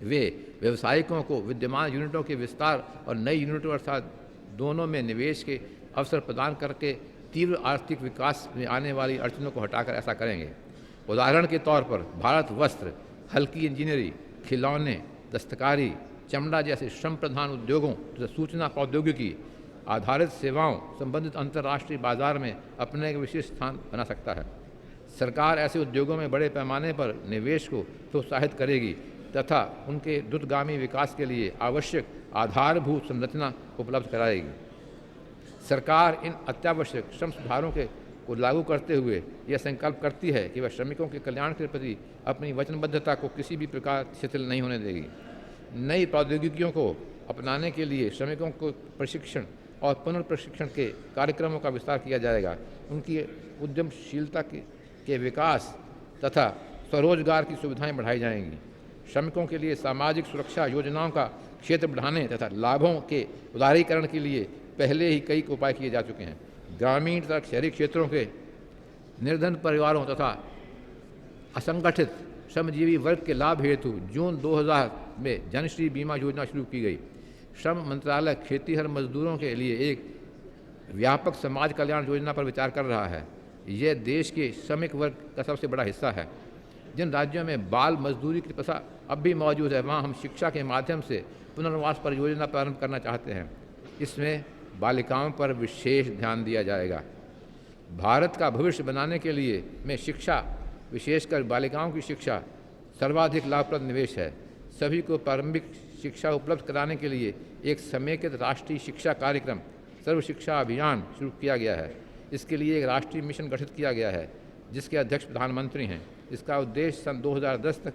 वे व्यवसायिकों को विद्यमान यूनिटों के विस्तार और नई यूनिटों अर्थात दोनों में निवेश के अवसर प्रदान करके तीव्र आर्थिक विकास में आने वाली अड़चनों को हटाकर ऐसा करेंगे। उदाहरण के तौर पर भारत वस्त्र, हल्की इंजीनियरिंग, खिलौने, दस्तकारी, चमड़ा जैसे श्रम प्रधान उद्योगों तथा सूचना प्रौद्योगिकी आधारित सेवाओं संबंधित अंतर्राष्ट्रीय बाजार में अपने एक विशेष स्थान बना सकता है। सरकार ऐसे उद्योगों में बड़े पैमाने पर निवेश को प्रोत्साहित करेगी तथा उनके द्रुतगामी विकास के लिए आवश्यक आधारभूत संरचना उपलब्ध कराएगी। सरकार इन अत्यावश्यक श्रम सुधारों को लागू करते हुए यह संकल्प करती है कि वह श्रमिकों के कल्याण के प्रति अपनी वचनबद्धता को किसी भी प्रकार शिथिल नहीं होने देगी। नई प्रौद्योगिकियों को अपनाने के लिए श्रमिकों को प्रशिक्षण और पुनर्प्रशिक्षण के कार्यक्रमों का विस्तार किया जाएगा। उनकी उद्यमशीलता के विकास तथा स्वरोजगार की सुविधाएं बढ़ाई जाएंगी। श्रमिकों के लिए सामाजिक सुरक्षा योजनाओं का क्षेत्र बढ़ाने तथा लाभों के उदारीकरण के लिए पहले ही कई उपाय किए जा चुके हैं। ग्रामीण तथा शहरी क्षेत्रों के निर्धन परिवारों तथा असंगठित श्रमजीवी वर्ग के लाभ हेतु जून 2000 में जनश्री बीमा योजना शुरू की गई। श्रम मंत्रालय खेतीहर मजदूरों के लिए एक व्यापक समाज कल्याण योजना पर विचार कर रहा है। यह देश के श्रमिक वर्ग का सबसे बड़ा हिस्सा है। जिन राज्यों में बाल मजदूरी की प्रथा अब भी मौजूद है, वहाँ हम शिक्षा के माध्यम से पुनर्वास परियोजना प्रारंभ करना चाहते हैं। इसमें बालिकाओं पर विशेष ध्यान दिया जाएगा। भारत का भविष्य बनाने के लिए में शिक्षा, विशेषकर बालिकाओं की शिक्षा सर्वाधिक लाभप्रद निवेश है। सभी को प्रारंभिक शिक्षा उपलब्ध कराने के लिए एक समेकित राष्ट्रीय शिक्षा कार्यक्रम सर्व शिक्षा अभियान शुरू किया गया है। इसके लिए एक राष्ट्रीय मिशन गठित किया गया है, जिसके अध्यक्ष प्रधानमंत्री हैं। इसका उद्देश्य सन 2010 तक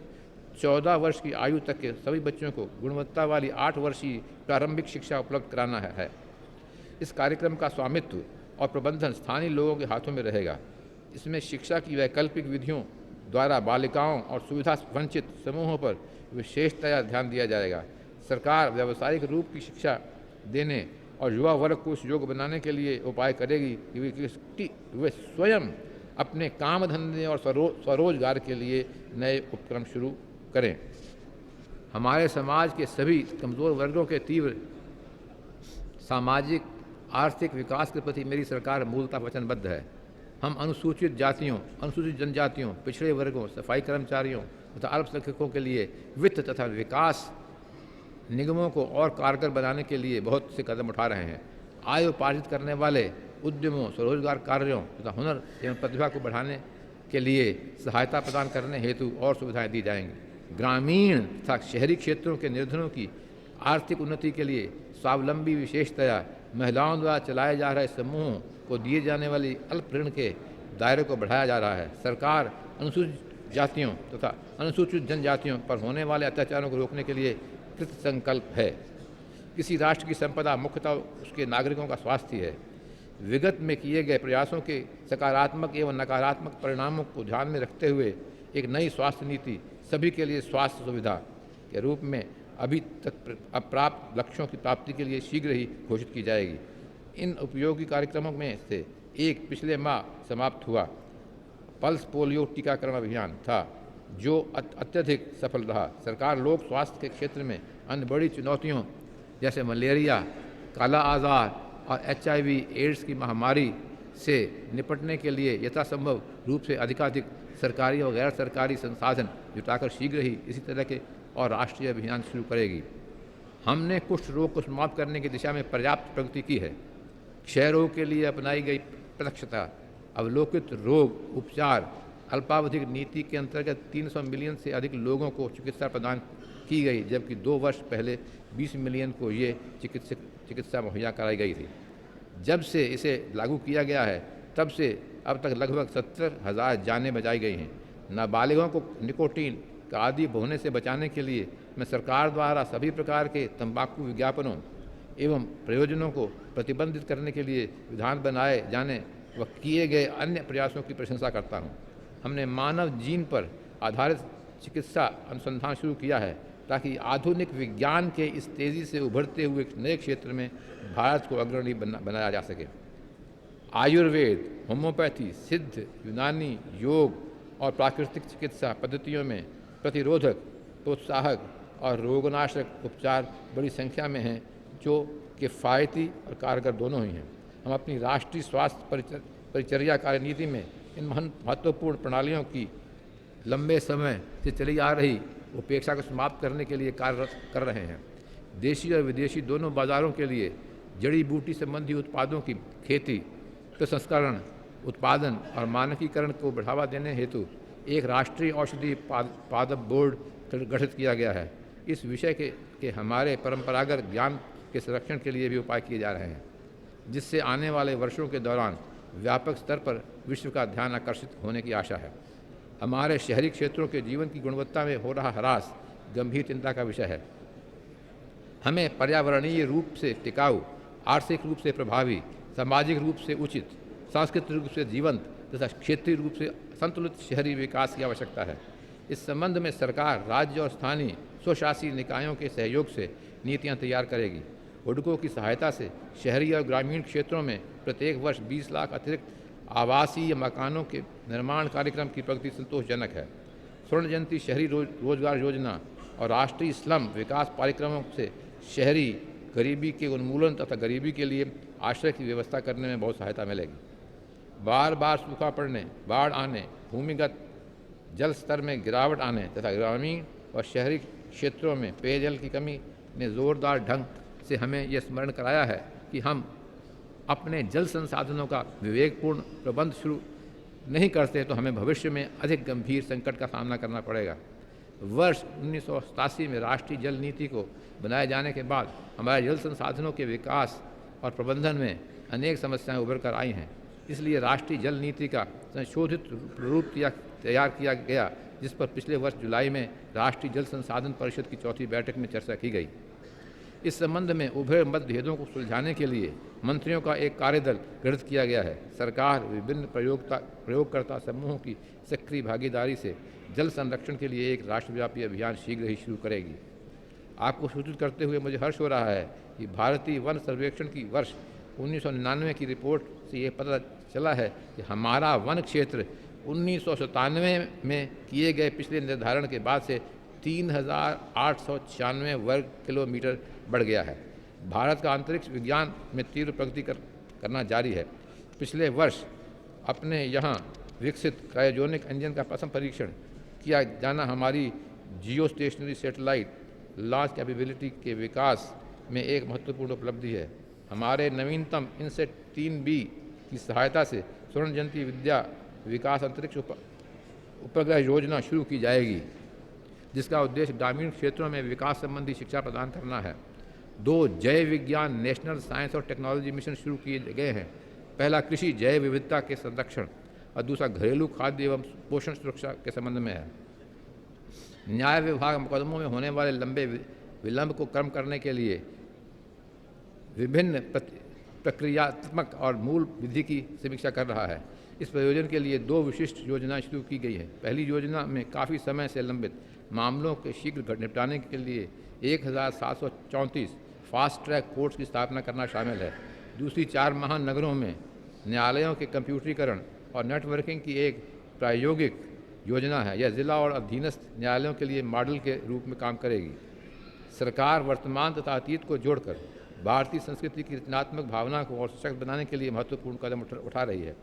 14 वर्ष की आयु तक के सभी बच्चों को गुणवत्ता वाली 8 वर्षीय प्रारंभिक शिक्षा उपलब्ध कराना है। इस कार्यक्रम का स्वामित्व और प्रबंधन स्थानीय लोगों के हाथों में रहेगा। इसमें शिक्षा की वैकल्पिक विधियों द्वारा बालिकाओं और सुविधा वंचित समूहों पर विशेषतया ध्यान दिया जाएगा। सरकार व्यावसायिक रूप की शिक्षा देने और युवा वर्ग को इस योग्य बनाने के लिए उपाय करेगी कि वे स्वयं अपने काम धंधे और स्वरोजगार के लिए नए उपक्रम शुरू करें। हमारे समाज के सभी कमज़ोर वर्गों के तीव्र सामाजिक आर्थिक विकास के प्रति मेरी सरकार मूलतः वचनबद्ध है। हम अनुसूचित जातियों, अनुसूचित जनजातियों, पिछड़े वर्गों, सफाई कर्मचारियों तथा अल्पसंख्यकों के लिए वित्त तथा विकास निगमों को और कारगर बनाने के लिए बहुत से कदम उठा रहे हैं। आय उपार्जित करने वाले उद्यमों, स्वरोजगार कार्यों तथा हुनर एवं प्रतिभा को बढ़ाने के लिए सहायता प्रदान करने हेतु और सुविधाएं दी जाएंगी। ग्रामीण तथा शहरी क्षेत्रों के निर्धनों की आर्थिक उन्नति के लिए स्वावलंबी, विशेषतया महिलाओं द्वारा चलाए जा रहे समूहों को दिए जाने वाली अल्प ऋण के दायरे को बढ़ाया जा रहा है। सरकार अनुसूचित जातियों तथा अनुसूचित जनजातियों पर होने वाले अत्याचारों को रोकने के लिए कृत संकल्प है। किसी राष्ट्र की संपदा मुख्यतः उसके नागरिकों का स्वास्थ्य है। विगत में किए गए प्रयासों के सकारात्मक एवं नकारात्मक परिणामों को ध्यान में रखते हुए एक नई स्वास्थ्य नीति सभी के लिए स्वास्थ्य सुविधा के रूप में अभी तक अप्राप्त लक्ष्यों की प्राप्ति के लिए शीघ्र ही घोषित की जाएगी। इन उपयोगी कार्यक्रमों में से एक पिछले माह समाप्त हुआ पल्स पोलियो टीकाकरण अभियान था, जो अत्यधिक सफल रहा। सरकार लोक स्वास्थ्य के क्षेत्र में अन्य बड़ी चुनौतियों जैसे मलेरिया, काला आज़ार और HIV एड्स की महामारी से निपटने के लिए यथासंभव रूप से अधिकाधिक सरकारी और गैर सरकारी संसाधन जुटाकर शीघ्र ही इसी तरह के और राष्ट्रीय अभियान शुरू करेगी। हमने कुष्ठ रोग को समाप्त करने की दिशा में पर्याप्त प्रगति की है। क्षय रोग के लिए अपनाई गई प्रत्यक्षता अवलोकित रोग उपचार अल्पावधिक नीति के अंतर्गत 300 मिलियन से अधिक लोगों को चिकित्सा प्रदान की गई, जबकि 2 वर्ष पहले 20 मिलियन को ये चिकित्सा मुहैया कराई गई थी। जब से इसे लागू किया गया है तब से अब तक लगभग 70,000 जानें बचाई गई हैं। नाबालिगों को निकोटीन का आदी होने से बचाने के लिए मैं सरकार द्वारा सभी प्रकार के तंबाकू विज्ञापनों एवं प्रयोजनों को प्रतिबंधित करने के लिए विधान बनाए जाने व किए गए अन्य प्रयासों की प्रशंसा करता हूँ। हमने मानव जीन पर आधारित चिकित्सा अनुसंधान शुरू किया है ताकि आधुनिक विज्ञान के इस तेज़ी से उभरते हुए नए क्षेत्र में भारत को अग्रणी बनाया जा सके। आयुर्वेद, होम्योपैथी, सिद्ध, यूनानी, योग और प्राकृतिक चिकित्सा पद्धतियों में प्रतिरोधक, प्रोत्साहक और रोगनाशक उपचार बड़ी संख्या में हैं जो किफ़ायती और कारगर दोनों ही हैं। हम अपनी राष्ट्रीय स्वास्थ्य परिचर्या कार्यनीति में इन महत्वपूर्ण प्रणालियों की लंबे समय से चली आ रही उपेक्षा को समाप्त करने के लिए कार्य कर रहे हैं। देशी और विदेशी दोनों बाज़ारों के लिए जड़ी बूटी संबंधी उत्पादों की खेती, प्रसंस्करण, उत्पादन और मानकीकरण को बढ़ावा देने हेतु एक राष्ट्रीय औषधि पादप बोर्ड गठित किया गया है। इस विषय के हमारे परंपरागत ज्ञान के संरक्षण के लिए भी उपाय किए जा रहे हैं, जिससे आने वाले वर्षों के दौरान व्यापक स्तर पर विश्व का ध्यान आकर्षित होने की आशा है। हमारे शहरी क्षेत्रों के जीवन की गुणवत्ता में हो रहा ह्रास गंभीर चिंता का विषय है। हमें पर्यावरणीय रूप से टिकाऊ, आर्थिक रूप से प्रभावी, सामाजिक रूप से उचित, सांस्कृतिक रूप से जीवंत तथा क्षेत्रीय रूप से संतुलित शहरी विकास की आवश्यकता है। इस संबंध में सरकार राज्य और स्थानीय स्वशासी निकायों के सहयोग से नीतियां तैयार करेगी। हुडको की सहायता से शहरी और ग्रामीण क्षेत्रों में प्रत्येक वर्ष 20 लाख अतिरिक्त आवासीय मकानों के निर्माण कार्यक्रम की प्रगति संतोषजनक है। स्वर्ण जयंती शहरी रोजगार योजना और राष्ट्रीय स्लम विकास कार्यक्रमों से शहरी गरीबी के उन्मूलन तथा गरीबी के लिए आश्रय की व्यवस्था करने में बहुत सहायता मिलेगी। बार बार सूखा पड़ने, बाढ़ आने, भूमिगत जल स्तर में गिरावट आने तथा ग्रामीण और शहरी क्षेत्रों में पेयजल की कमी ने जोरदार ढंग से हमें यह स्मरण कराया है कि हम अपने जल संसाधनों का विवेकपूर्ण प्रबंध शुरू नहीं करते तो हमें भविष्य में अधिक गंभीर संकट का सामना करना पड़ेगा। वर्ष 1987 में राष्ट्रीय जल नीति को बनाए जाने के बाद हमारे जल संसाधनों के विकास और प्रबंधन में अनेक समस्याएं उभर कर आई हैं। इसलिए राष्ट्रीय जल नीति का संशोधित रूप तैयार किया गया, जिस पर पिछले वर्ष जुलाई में राष्ट्रीय जल संसाधन परिषद की 4वीं बैठक में चर्चा की गई। इस संबंध में उभरे मतभेदों को सुलझाने के लिए मंत्रियों का एक कार्यदल गठित किया गया है। सरकार विभिन्न प्रयोगकर्ता समूहों की सक्रिय भागीदारी से जल संरक्षण के लिए एक राष्ट्रव्यापी अभियान शीघ्र ही शुरू करेगी। आपको सूचित करते हुए मुझे हर्ष हो रहा है कि भारतीय वन सर्वेक्षण की वर्ष 1999 की रिपोर्ट से ये पता चला है कि हमारा वन क्षेत्र 1997 में किए गए पिछले निर्धारण के बाद से 3,896 वर्ग किलोमीटर बढ़ गया है। भारत का अंतरिक्ष विज्ञान में तीव्र प्रगति करना जारी है। पिछले वर्ष अपने यहाँ विकसित क्रायोजेनिक इंजन का प्रथम परीक्षण किया जाना हमारी जियो स्टेशनरी सैटेलाइट लॉन्च कैपेबिलिटी के विकास में एक महत्वपूर्ण उपलब्धि है। हमारे नवीनतम इनसेट 3B की सहायता से स्वर्ण जयंती विद्या विकास अंतरिक्ष उपग्रह योजना शुरू की जाएगी, जिसका उद्देश्य ग्रामीण क्षेत्रों में विकास संबंधी शिक्षा प्रदान करना है। 2 जैव विज्ञान नेशनल साइंस और टेक्नोलॉजी मिशन शुरू किए गए हैं। पहला कृषि जैव विविधता के संरक्षण और दूसरा घरेलू खाद्य एवं पोषण सुरक्षा के संबंध में है। न्याय विभाग मुकदमों में होने वाले लंबे विलंब को कम करने के लिए विभिन्न प्रक्रियात्मक और मूल विधि की समीक्षा कर रहा है। इस प्रयोजन के लिए 2 विशिष्ट योजनाएं शुरू की गई हैं। पहली योजना में काफ़ी समय से लंबित मामलों के शीघ्र निपटाने के लिए 1734 फास्ट ट्रैक कोर्ट्स की स्थापना करना शामिल है। दूसरी 4 महानगरों में न्यायालयों के कंप्यूटरीकरण और नेटवर्किंग की एक प्रायोगिक योजना है। यह जिला और अधीनस्थ न्यायालयों के लिए मॉडल के रूप में काम करेगी। सरकार वर्तमान तथा अतीत को जोड़कर भारतीय संस्कृति की रचनात्मक भावना को और सशक्त बनाने के लिए महत्वपूर्ण कदम उठा रही है।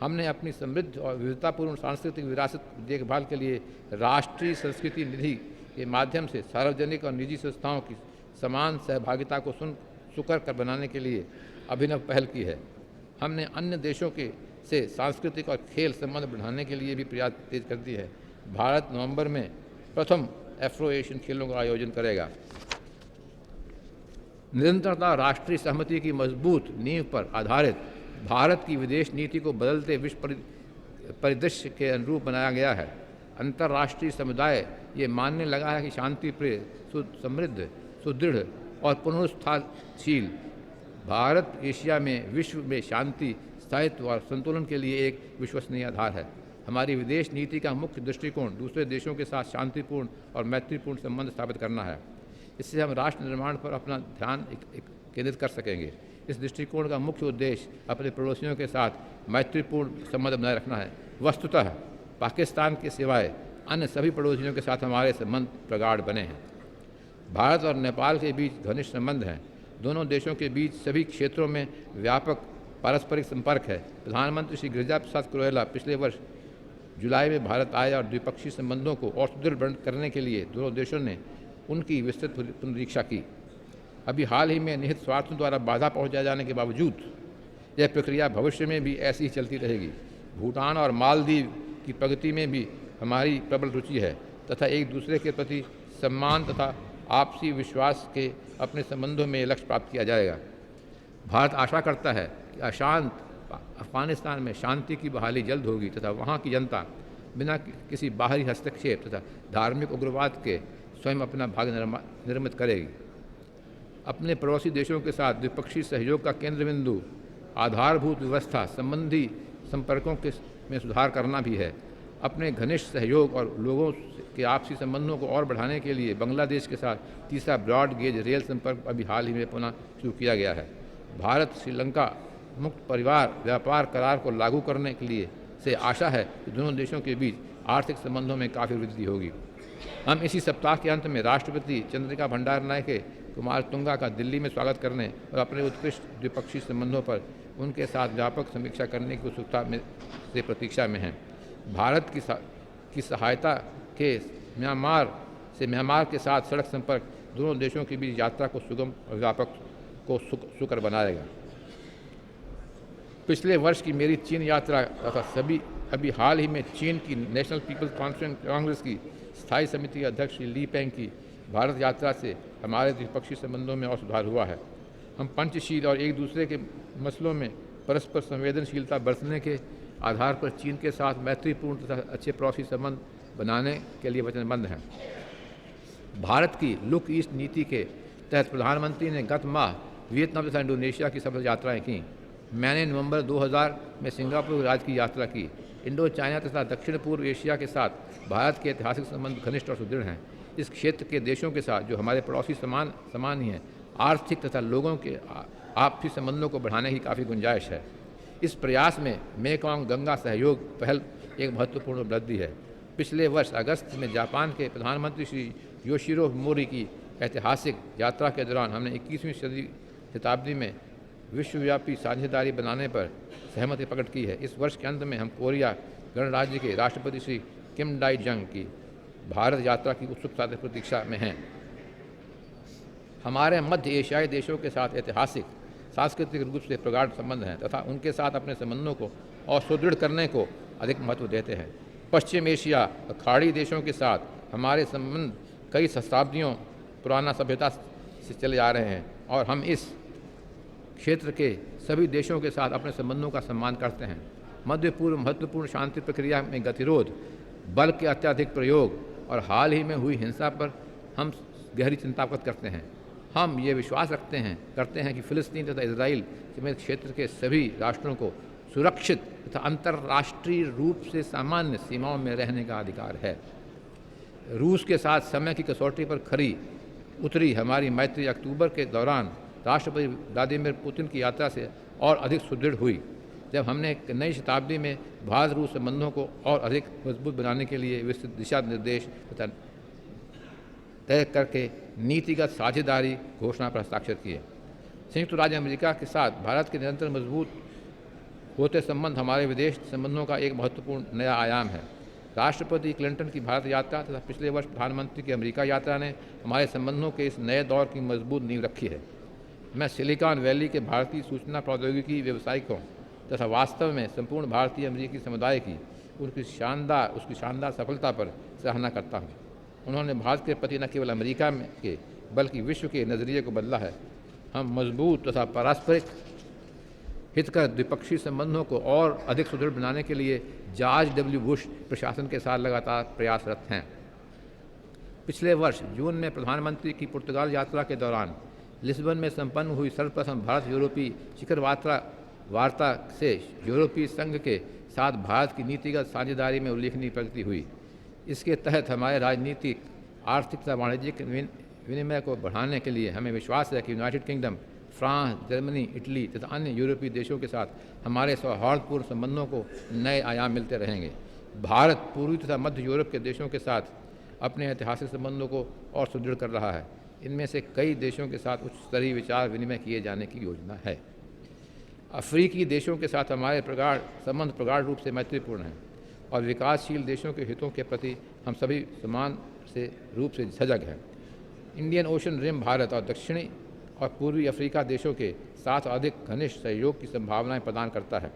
हमने अपनी समृद्ध और विविधतापूर्ण सांस्कृतिक विरासत की देखभाल के लिए राष्ट्रीय संस्कृति निधि के माध्यम से सार्वजनिक और निजी संस्थाओं की समान सहभागिता को सुकर कर बनाने के लिए अभिनव पहल की है। हमने अन्य देशों से सांस्कृतिक और खेल संबंध बढ़ाने के लिए भी प्रयास तेज कर दिए हैं। भारत नवंबर में प्रथम एफ्रो एशियन खेलों का आयोजन करेगा। निरंतरता राष्ट्रीय सहमति की मजबूत नींव पर आधारित भारत की विदेश नीति को बदलते विश्व परिदृश्य के अनुरूप बनाया गया है। अंतर्राष्ट्रीय समुदाय ये मानने लगा है कि शांति प्रिय, समृद्ध, सुदृढ़ और पुनरुत्थानशील भारत एशिया में विश्व में शांति, स्थायित्व और संतुलन के लिए एक विश्वसनीय आधार है। हमारी विदेश नीति का मुख्य दृष्टिकोण दूसरे देशों के साथ शांतिपूर्ण और मैत्रीपूर्ण संबंध स्थापित करना है। इससे हम राष्ट्र निर्माण पर अपना ध्यान केंद्रित कर सकेंगे। इस दृष्टिकोण का मुख्य उद्देश्य अपने पड़ोसियों के साथ मैत्रीपूर्ण संबंध बनाए रखना है। वस्तुतः पाकिस्तान के सिवाय अन्य सभी पड़ोसियों के साथ हमारे संबंध प्रगाढ़ बने हैं। भारत और नेपाल के बीच घनिष्ठ संबंध हैं। दोनों देशों के बीच सभी क्षेत्रों में व्यापक पारस्परिक संपर्क है। प्रधानमंत्री श्री गिरिजा प्रसाद कोइराला पिछले वर्ष जुलाई में भारत आए और द्विपक्षीय संबंधों को और सुदृढ़ करने के लिए दोनों देशों ने उनकी विस्तृत पुनरीक्षा की। अभी हाल ही में निहित स्वार्थों द्वारा बाधा पहुंचाए जाने के बावजूद यह प्रक्रिया भविष्य में भी ऐसी ही चलती रहेगी। भूटान और मालदीव की प्रगति में भी हमारी प्रबल रुचि है तथा एक दूसरे के प्रति सम्मान तथा आपसी विश्वास के अपने संबंधों में लक्ष्य प्राप्त किया जाएगा। भारत आशा करता है कि अशांत अफगानिस्तान में शांति की बहाली जल्द होगी तथा वहाँ की जनता बिना किसी बाहरी हस्तक्षेप तथा धार्मिक उग्रवाद के स्वयं अपना भाग निर्मित करेगी। अपने पड़ोसी देशों के साथ द्विपक्षीय सहयोग का केंद्र बिंदु आधारभूत व्यवस्था संबंधी संपर्कों में सुधार करना भी है। अपने घनिष्ठ सहयोग और लोगों के आपसी संबंधों को और बढ़ाने के लिए बांग्लादेश के साथ तीसरा ब्रॉड गेज रेल संपर्क अभी हाल ही में पुनः शुरू किया गया है। भारत श्रीलंका मुक्त परिवार व्यापार करार को लागू करने के लिए से आशा है कि दोनों देशों के बीच आर्थिक संबंधों में काफ़ी वृद्धि होगी। हम इसी सप्ताह के अंत में राष्ट्रपति चंद्रिका भंडारनायके कुमारतुंगा का दिल्ली में स्वागत करने और अपने उत्कृष्ट द्विपक्षीय संबंधों पर उनके साथ व्यापक समीक्षा करने की उत्सुकता से प्रतीक्षा में हैं। भारत की सहायता के म्यांमार के साथ सड़क संपर्क दोनों देशों के बीच यात्रा को सुगम और व्यापक को सुकर बनाएगा। पिछले वर्ष की मेरी चीन यात्रा तथा अभी हाल ही में चीन की नेशनल पीपल्स कांग्रेस की स्थायी समिति के अध्यक्ष श्री ली पेंग की भारत यात्रा से हमारे द्विपक्षीय संबंधों में और सुधार हुआ है। हम पंचशील और एक दूसरे के मसलों में परस्पर संवेदनशीलता बरतने के आधार पर चीन के साथ मैत्रीपूर्ण तथा अच्छे पड़ोसी संबंध बनाने के लिए वचनबद्ध हैं। भारत की लुक ईस्ट नीति के तहत प्रधानमंत्री ने गत माह वियतनाम तथा इंडोनेशिया की सफल यात्राएं की। मैंने नवंबर 2000 में सिंगापुर राज्य की यात्रा की। इंडो चाइना तथा दक्षिण पूर्व एशिया के साथ भारत के ऐतिहासिक संबंध घनिष्ठ और सुदृढ़ हैं। इस क्षेत्र के देशों के साथ जो हमारे पड़ोसी समान ही हैं, आर्थिक तथा लोगों के आपसी संबंधों को बढ़ाने की काफ़ी गुंजाइश है। इस प्रयास में मेकॉन्ग गंगा सहयोग पहल एक महत्वपूर्ण उपलब्धि है। पिछले वर्ष अगस्त में जापान के प्रधानमंत्री श्री योशिरो मोरी की ऐतिहासिक यात्रा के दौरान हमने 21वीं शताब्दी में विश्वव्यापी साझेदारी बनाने पर सहमति प्रकट की है। इस वर्ष के अंत में हम कोरिया गणराज्य के राष्ट्रपति श्री किम डाई जंग की भारत यात्रा की उत्सुकता से प्रतीक्षा में हैं। हमारे मध्य एशियाई देशों के साथ ऐतिहासिक सांस्कृतिक रूप से प्रगाढ़ संबंध हैं तथा उनके साथ अपने संबंधों को और सुदृढ़ करने को अधिक महत्व देते हैं। पश्चिम एशिया खाड़ी देशों के साथ हमारे संबंध कई शताब्दियों पुराना सभ्यता से चले आ रहे हैं और हम इस क्षेत्र के सभी देशों के साथ अपने संबंधों का सम्मान करते हैं। मध्य पूर्व महत्वपूर्ण शांति प्रक्रिया में गतिरोध, बल के अत्यधिक प्रयोग और हाल ही में हुई हिंसा पर हम गहरी चिंता व्यक्त करते हैं। हम ये विश्वास करते हैं कि फिलिस्तीन तथा इजराइल समेत क्षेत्र के सभी राष्ट्रों को सुरक्षित तथा अंतर्राष्ट्रीय रूप से सामान्य सीमाओं में रहने का अधिकार है। रूस के साथ समय की कसौटी पर खरी उतरी हमारी मैत्री अक्टूबर के दौरान राष्ट्रपति व्लादिमीर पुतिन की यात्रा से और अधिक सुदृढ़ हुई, जब हमने एक नई शताब्दी में भारत रूस संबंधों को और अधिक मजबूत बनाने के लिए विस्तृत दिशा निर्देश तथा तय करके नीतिगत साझेदारी घोषणा पर हस्ताक्षर किए। संयुक्त राज्य अमेरिका के साथ भारत के निरंतर मजबूत होते संबंध हमारे विदेश संबंधों का एक महत्वपूर्ण नया आयाम है। राष्ट्रपति क्लिंटन की भारत यात्रा तथा पिछले वर्ष प्रधानमंत्री की अमेरिका यात्रा ने हमारे संबंधों के इस नए दौर की मजबूत नींव रखी है। मैं सिलिकॉन वैली के भारतीय सूचना प्रौद्योगिकी व्यावसायिकों तथा वास्तव में संपूर्ण भारतीय अमेरिकी समुदाय की उसकी शानदार सफलता पर सराहना करता हूँ। उन्होंने भारत के प्रति न केवल अमेरिका में के बल्कि विश्व के नज़रिए को बदला है। हम मजबूत तथा पारस्परिक हितकर द्विपक्षीय संबंधों को और अधिक सुदृढ़ बनाने के लिए जॉर्ज डब्ल्यू बुश प्रशासन के साथ लगातार प्रयासरत हैं। पिछले वर्ष जून में प्रधानमंत्री की पुर्तगाल यात्रा के दौरान लिस्बन में संपन्न हुई सर्वप्रथम भारत यूरोपीय शिखर वार्ता से यूरोपीय संघ के साथ भारत की नीतिगत साझेदारी में उल्लेखनीय प्रगति हुई। इसके तहत हमारे राजनीतिक, आर्थिक तथा वाणिज्यिक विनिमय को बढ़ाने के लिए हमें विश्वास है कि United kingdom, France, Germany, Italy तथा अन्य यूरोपीय देशों के साथ हमारे सौहार्दपूर्ण संबंधों को नए आयाम मिलते रहेंगे। भारत पूर्वी तथा मध्य यूरोप के देशों के साथ अपने ऐतिहासिक संबंधों को और सुदृढ़ कर रहा है। इनमें से कई देशों के साथ उच्च स्तरीय विचार विनिमय किए जाने की योजना है। अफ्रीकी देशों के साथ हमारे संबंध प्रगाढ़ रूप से मैत्रीपूर्ण हैं और विकासशील देशों के हितों के प्रति हम सभी समान रूप से सजग हैं। इंडियन ओशन रिम भारत और दक्षिणी और पूर्वी अफ्रीका देशों के साथ अधिक घनिष्ठ सहयोग की संभावनाएं प्रदान करता है।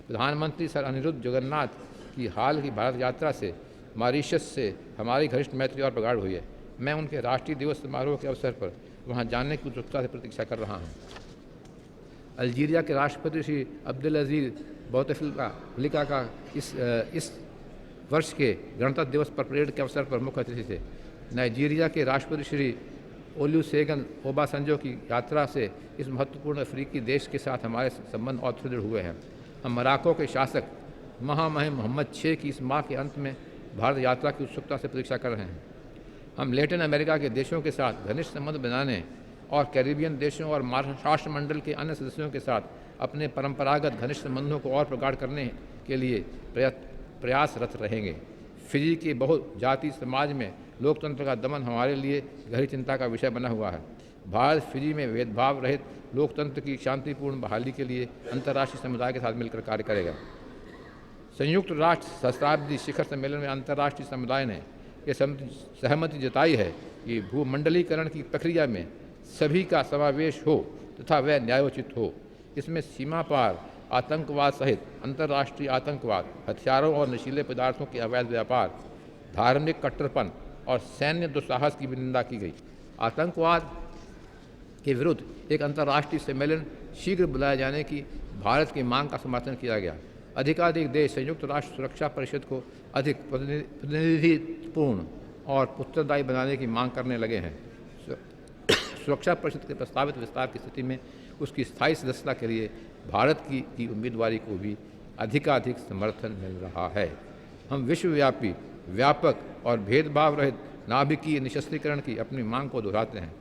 प्रधानमंत्री सर अनिरुद्ध जगन्नाथ की हाल की भारत यात्रा से मॉरीशस से हमारी घनिष्ठ मैत्री और प्रगाढ़ हुई है। मैं उनके राष्ट्रीय दिवस समारोह के अवसर पर वहां जाने की उत्सुकता से प्रतीक्षा कर रहा हूं। अल्जीरिया के राष्ट्रपति श्री अब्दुल अजीज बोतeflika का इस वर्ष के गणतंत्र दिवस पर परेड के अवसर पर मुख्य अतिथि थे। नाइजीरिया के राष्ट्रपति श्री ओलुसेगन ओबासंजो की यात्रा से इस महत्वपूर्ण अफ्रीकी देश के साथ हमारे संबंध और सुदृढ़ हुए हैं। हम मोरक्को के शासक महामहिम मोहम्मद VI की इस माह के अंत में भारत यात्रा की उत्सुकता से प्रतीक्षा कर रहे हैं। हम लैटिन अमेरिका के देशों के साथ घनिष्ठ संबंध बनाने और कैरिबियन देशों और राष्ट्रमंडल के अन्य सदस्यों के साथ अपने परंपरागत घनिष्ठ संबंधों को और प्रगाढ़ करने के लिए प्रयासरत रहेंगे। फिजी के बहुजातीय समाज में लोकतंत्र का दमन हमारे लिए गहरी चिंता का विषय बना हुआ है। भारत फिजी में भेदभाव रहित लोकतंत्र की शांतिपूर्ण बहाली के लिए अंतर्राष्ट्रीय समुदाय के साथ मिलकर कार्य करेगा। संयुक्त राष्ट्र सहस्त्राब्दी शिखर सम्मेलन में अंतर्राष्ट्रीय समुदाय ने यह सहमति जताई है कि भूमंडलीकरण की प्रक्रिया में सभी का समावेश हो तथा वह न्यायोचित हो। इसमें सीमा पार आतंकवाद सहित अंतर्राष्ट्रीय आतंकवाद, हथियारों और नशीले पदार्थों के अवैध व्यापार, धार्मिक कट्टरपन और सैन्य दुस्साहस की भी निंदा की गई। आतंकवाद के विरुद्ध एक अंतर्राष्ट्रीय सम्मेलन शीघ्र बुलाए जाने की भारत की मांग का समर्थन किया गया। अधिकाधिक देश संयुक्त राष्ट्र सुरक्षा परिषद को अधिक प्रतिनिधित्वपूर्ण और उत्तरदायी बनाने की मांग करने लगे हैं। सुरक्षा परिषद के प्रस्तावित विस्तार की स्थिति में उसकी स्थायी सदस्यता के लिए भारत की उम्मीदवारी को भी अधिकाधिक समर्थन मिल रहा है। हम विश्वव्यापी, व्यापक और भेदभाव रहित नाभिकीय निशस्त्रीकरण की अपनी मांग को दोहराते हैं।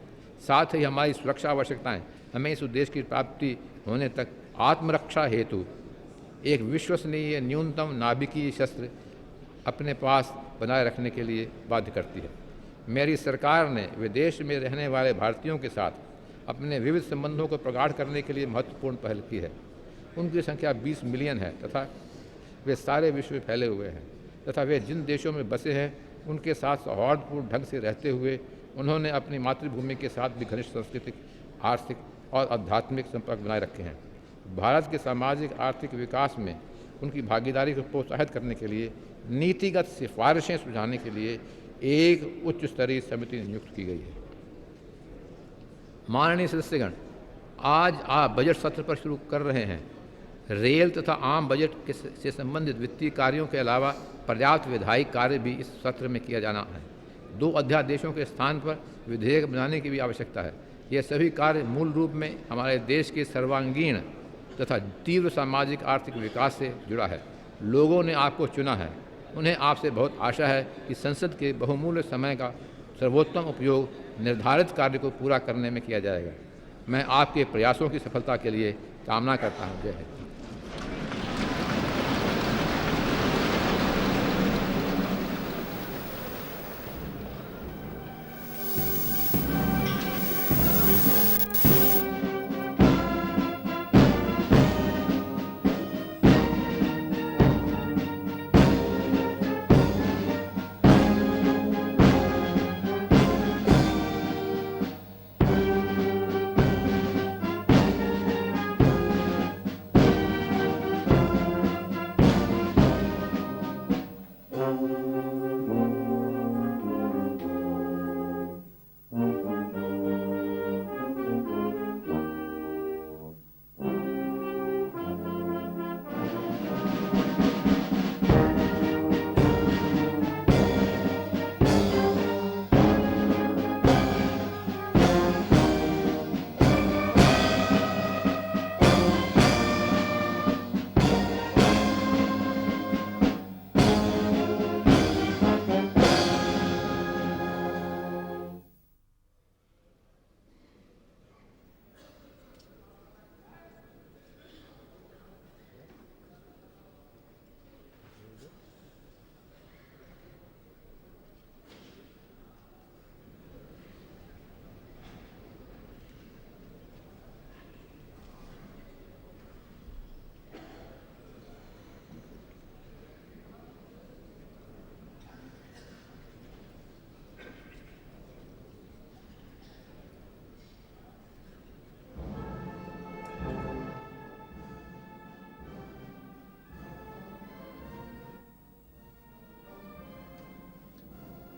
साथ ही हमारी सुरक्षा आवश्यकताएं हमें इस उद्देश्य की प्राप्ति होने तक आत्मरक्षा हेतु एक विश्वसनीय न्यूनतम नाभिकीय शस्त्र अपने पास बनाए रखने के लिए बाध्य करती है। मेरी सरकार ने विदेश में रहने वाले भारतीयों के साथ अपने विविध संबंधों को प्रगाढ़ करने के लिए महत्वपूर्ण पहल की है। उनकी संख्या 20 मिलियन है तथा वे सारे विश्व में फैले हुए हैं तथा वे जिन देशों में बसे हैं उनके साथ सौहार्दपूर्ण ढंग से रहते हुए उन्होंने अपनी मातृभूमि के साथ भी घनिष्ठ सांस्कृतिक, आर्थिक और आध्यात्मिक संपर्क बनाए रखे हैं। भारत के सामाजिक आर्थिक विकास में उनकी भागीदारी को प्रोत्साहित करने के लिए नीतिगत सिफारिशें सुझाने के लिए एक उच्च स्तरीय समिति नियुक्त की गई है। माननीय सदस्यगण, आज आप बजट सत्र पर शुरू कर रहे हैं। रेल तथा आम बजट से संबंधित वित्तीय कार्यों के अलावा पर्याप्त विधायी कार्य भी इस सत्र में किया जाना है। 2 अध्यादेशों के स्थान पर विधेयक बनाने की भी आवश्यकता है। यह सभी कार्य मूल रूप में हमारे देश के सर्वांगीण तथा तीव्र सामाजिक आर्थिक विकास से जुड़ा है। लोगों ने आपको चुना है। उन्हें आपसे बहुत आशा है कि संसद के बहुमूल्य समय का सर्वोत्तम उपयोग निर्धारित कार्य को पूरा करने में किया जाएगा। मैं आपके प्रयासों की सफलता के लिए कामना करता हूँ। जय Hind.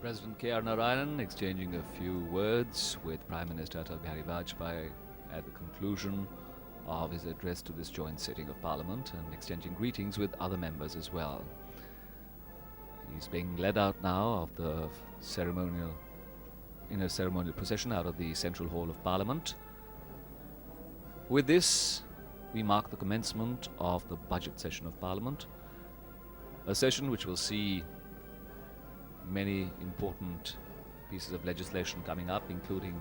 President K.R. Narayanan exchanging a few words with Prime Minister Atal Bihari Vajpayee at the conclusion of his address to this joint sitting of Parliament, and exchanging greetings with other members as well. He's being led out now of the ceremonial procession out of the Central Hall of Parliament. With this, we mark the commencement of the budget session of Parliament, a session which will see many important pieces of legislation coming up, including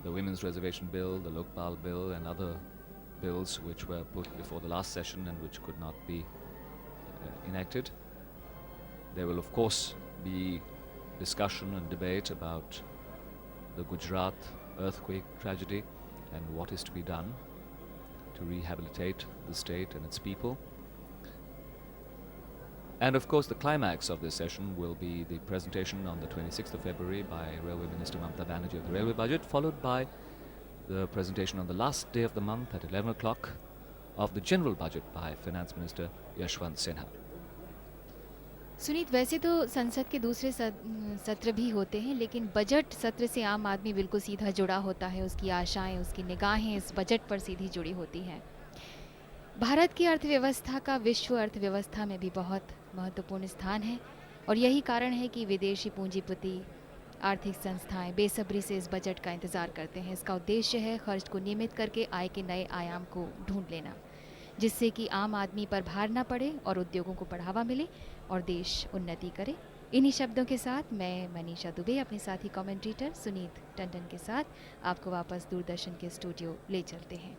the Women's Reservation Bill, the Lokpal Bill, and other bills which were put before the last session and which could not be enacted. There will of course be discussion and debate about the Gujarat earthquake tragedy and what is to be done to rehabilitate the state and its people. And of course the climax of this session will be the presentation on the 26th of February by Railway Minister Mamata Banerjee of the Railway Budget, followed by the presentation on the last day of the month at 11 o'clock of the General Budget by Finance Minister Yashwant Sinha. Sunit, वैसे तो संसद के दूसरे सत्र भी होते हैं, लेकिन बजट सत्र से आम आदमी बिल्कुल सीधा जुड़ा होता है। उसकी आशाएं, उसकी निगाहें इस बजट पर सीधी जुड़ी होती हैं। भारत की अर्थव्यवस्था का विश्व अर्थव्यवस्था में भी बहुत महत्वपूर्ण स्थान है और यही कारण है कि विदेशी पूंजीपति, आर्थिक संस्थाएं बेसब्री से इस बजट का इंतज़ार करते हैं। इसका उद्देश्य है खर्च को नियमित करके आय के नए आयाम को ढूंढ लेना, जिससे कि आम आदमी पर भार न पड़े और उद्योगों को बढ़ावा मिले और देश उन्नति करे। इन्हीं शब्दों के साथ मैं मनीषा दुबे अपने साथी कमेंटेटर सुनीत टंडन के साथ आपको वापस दूरदर्शन के स्टूडियो ले चलते हैं।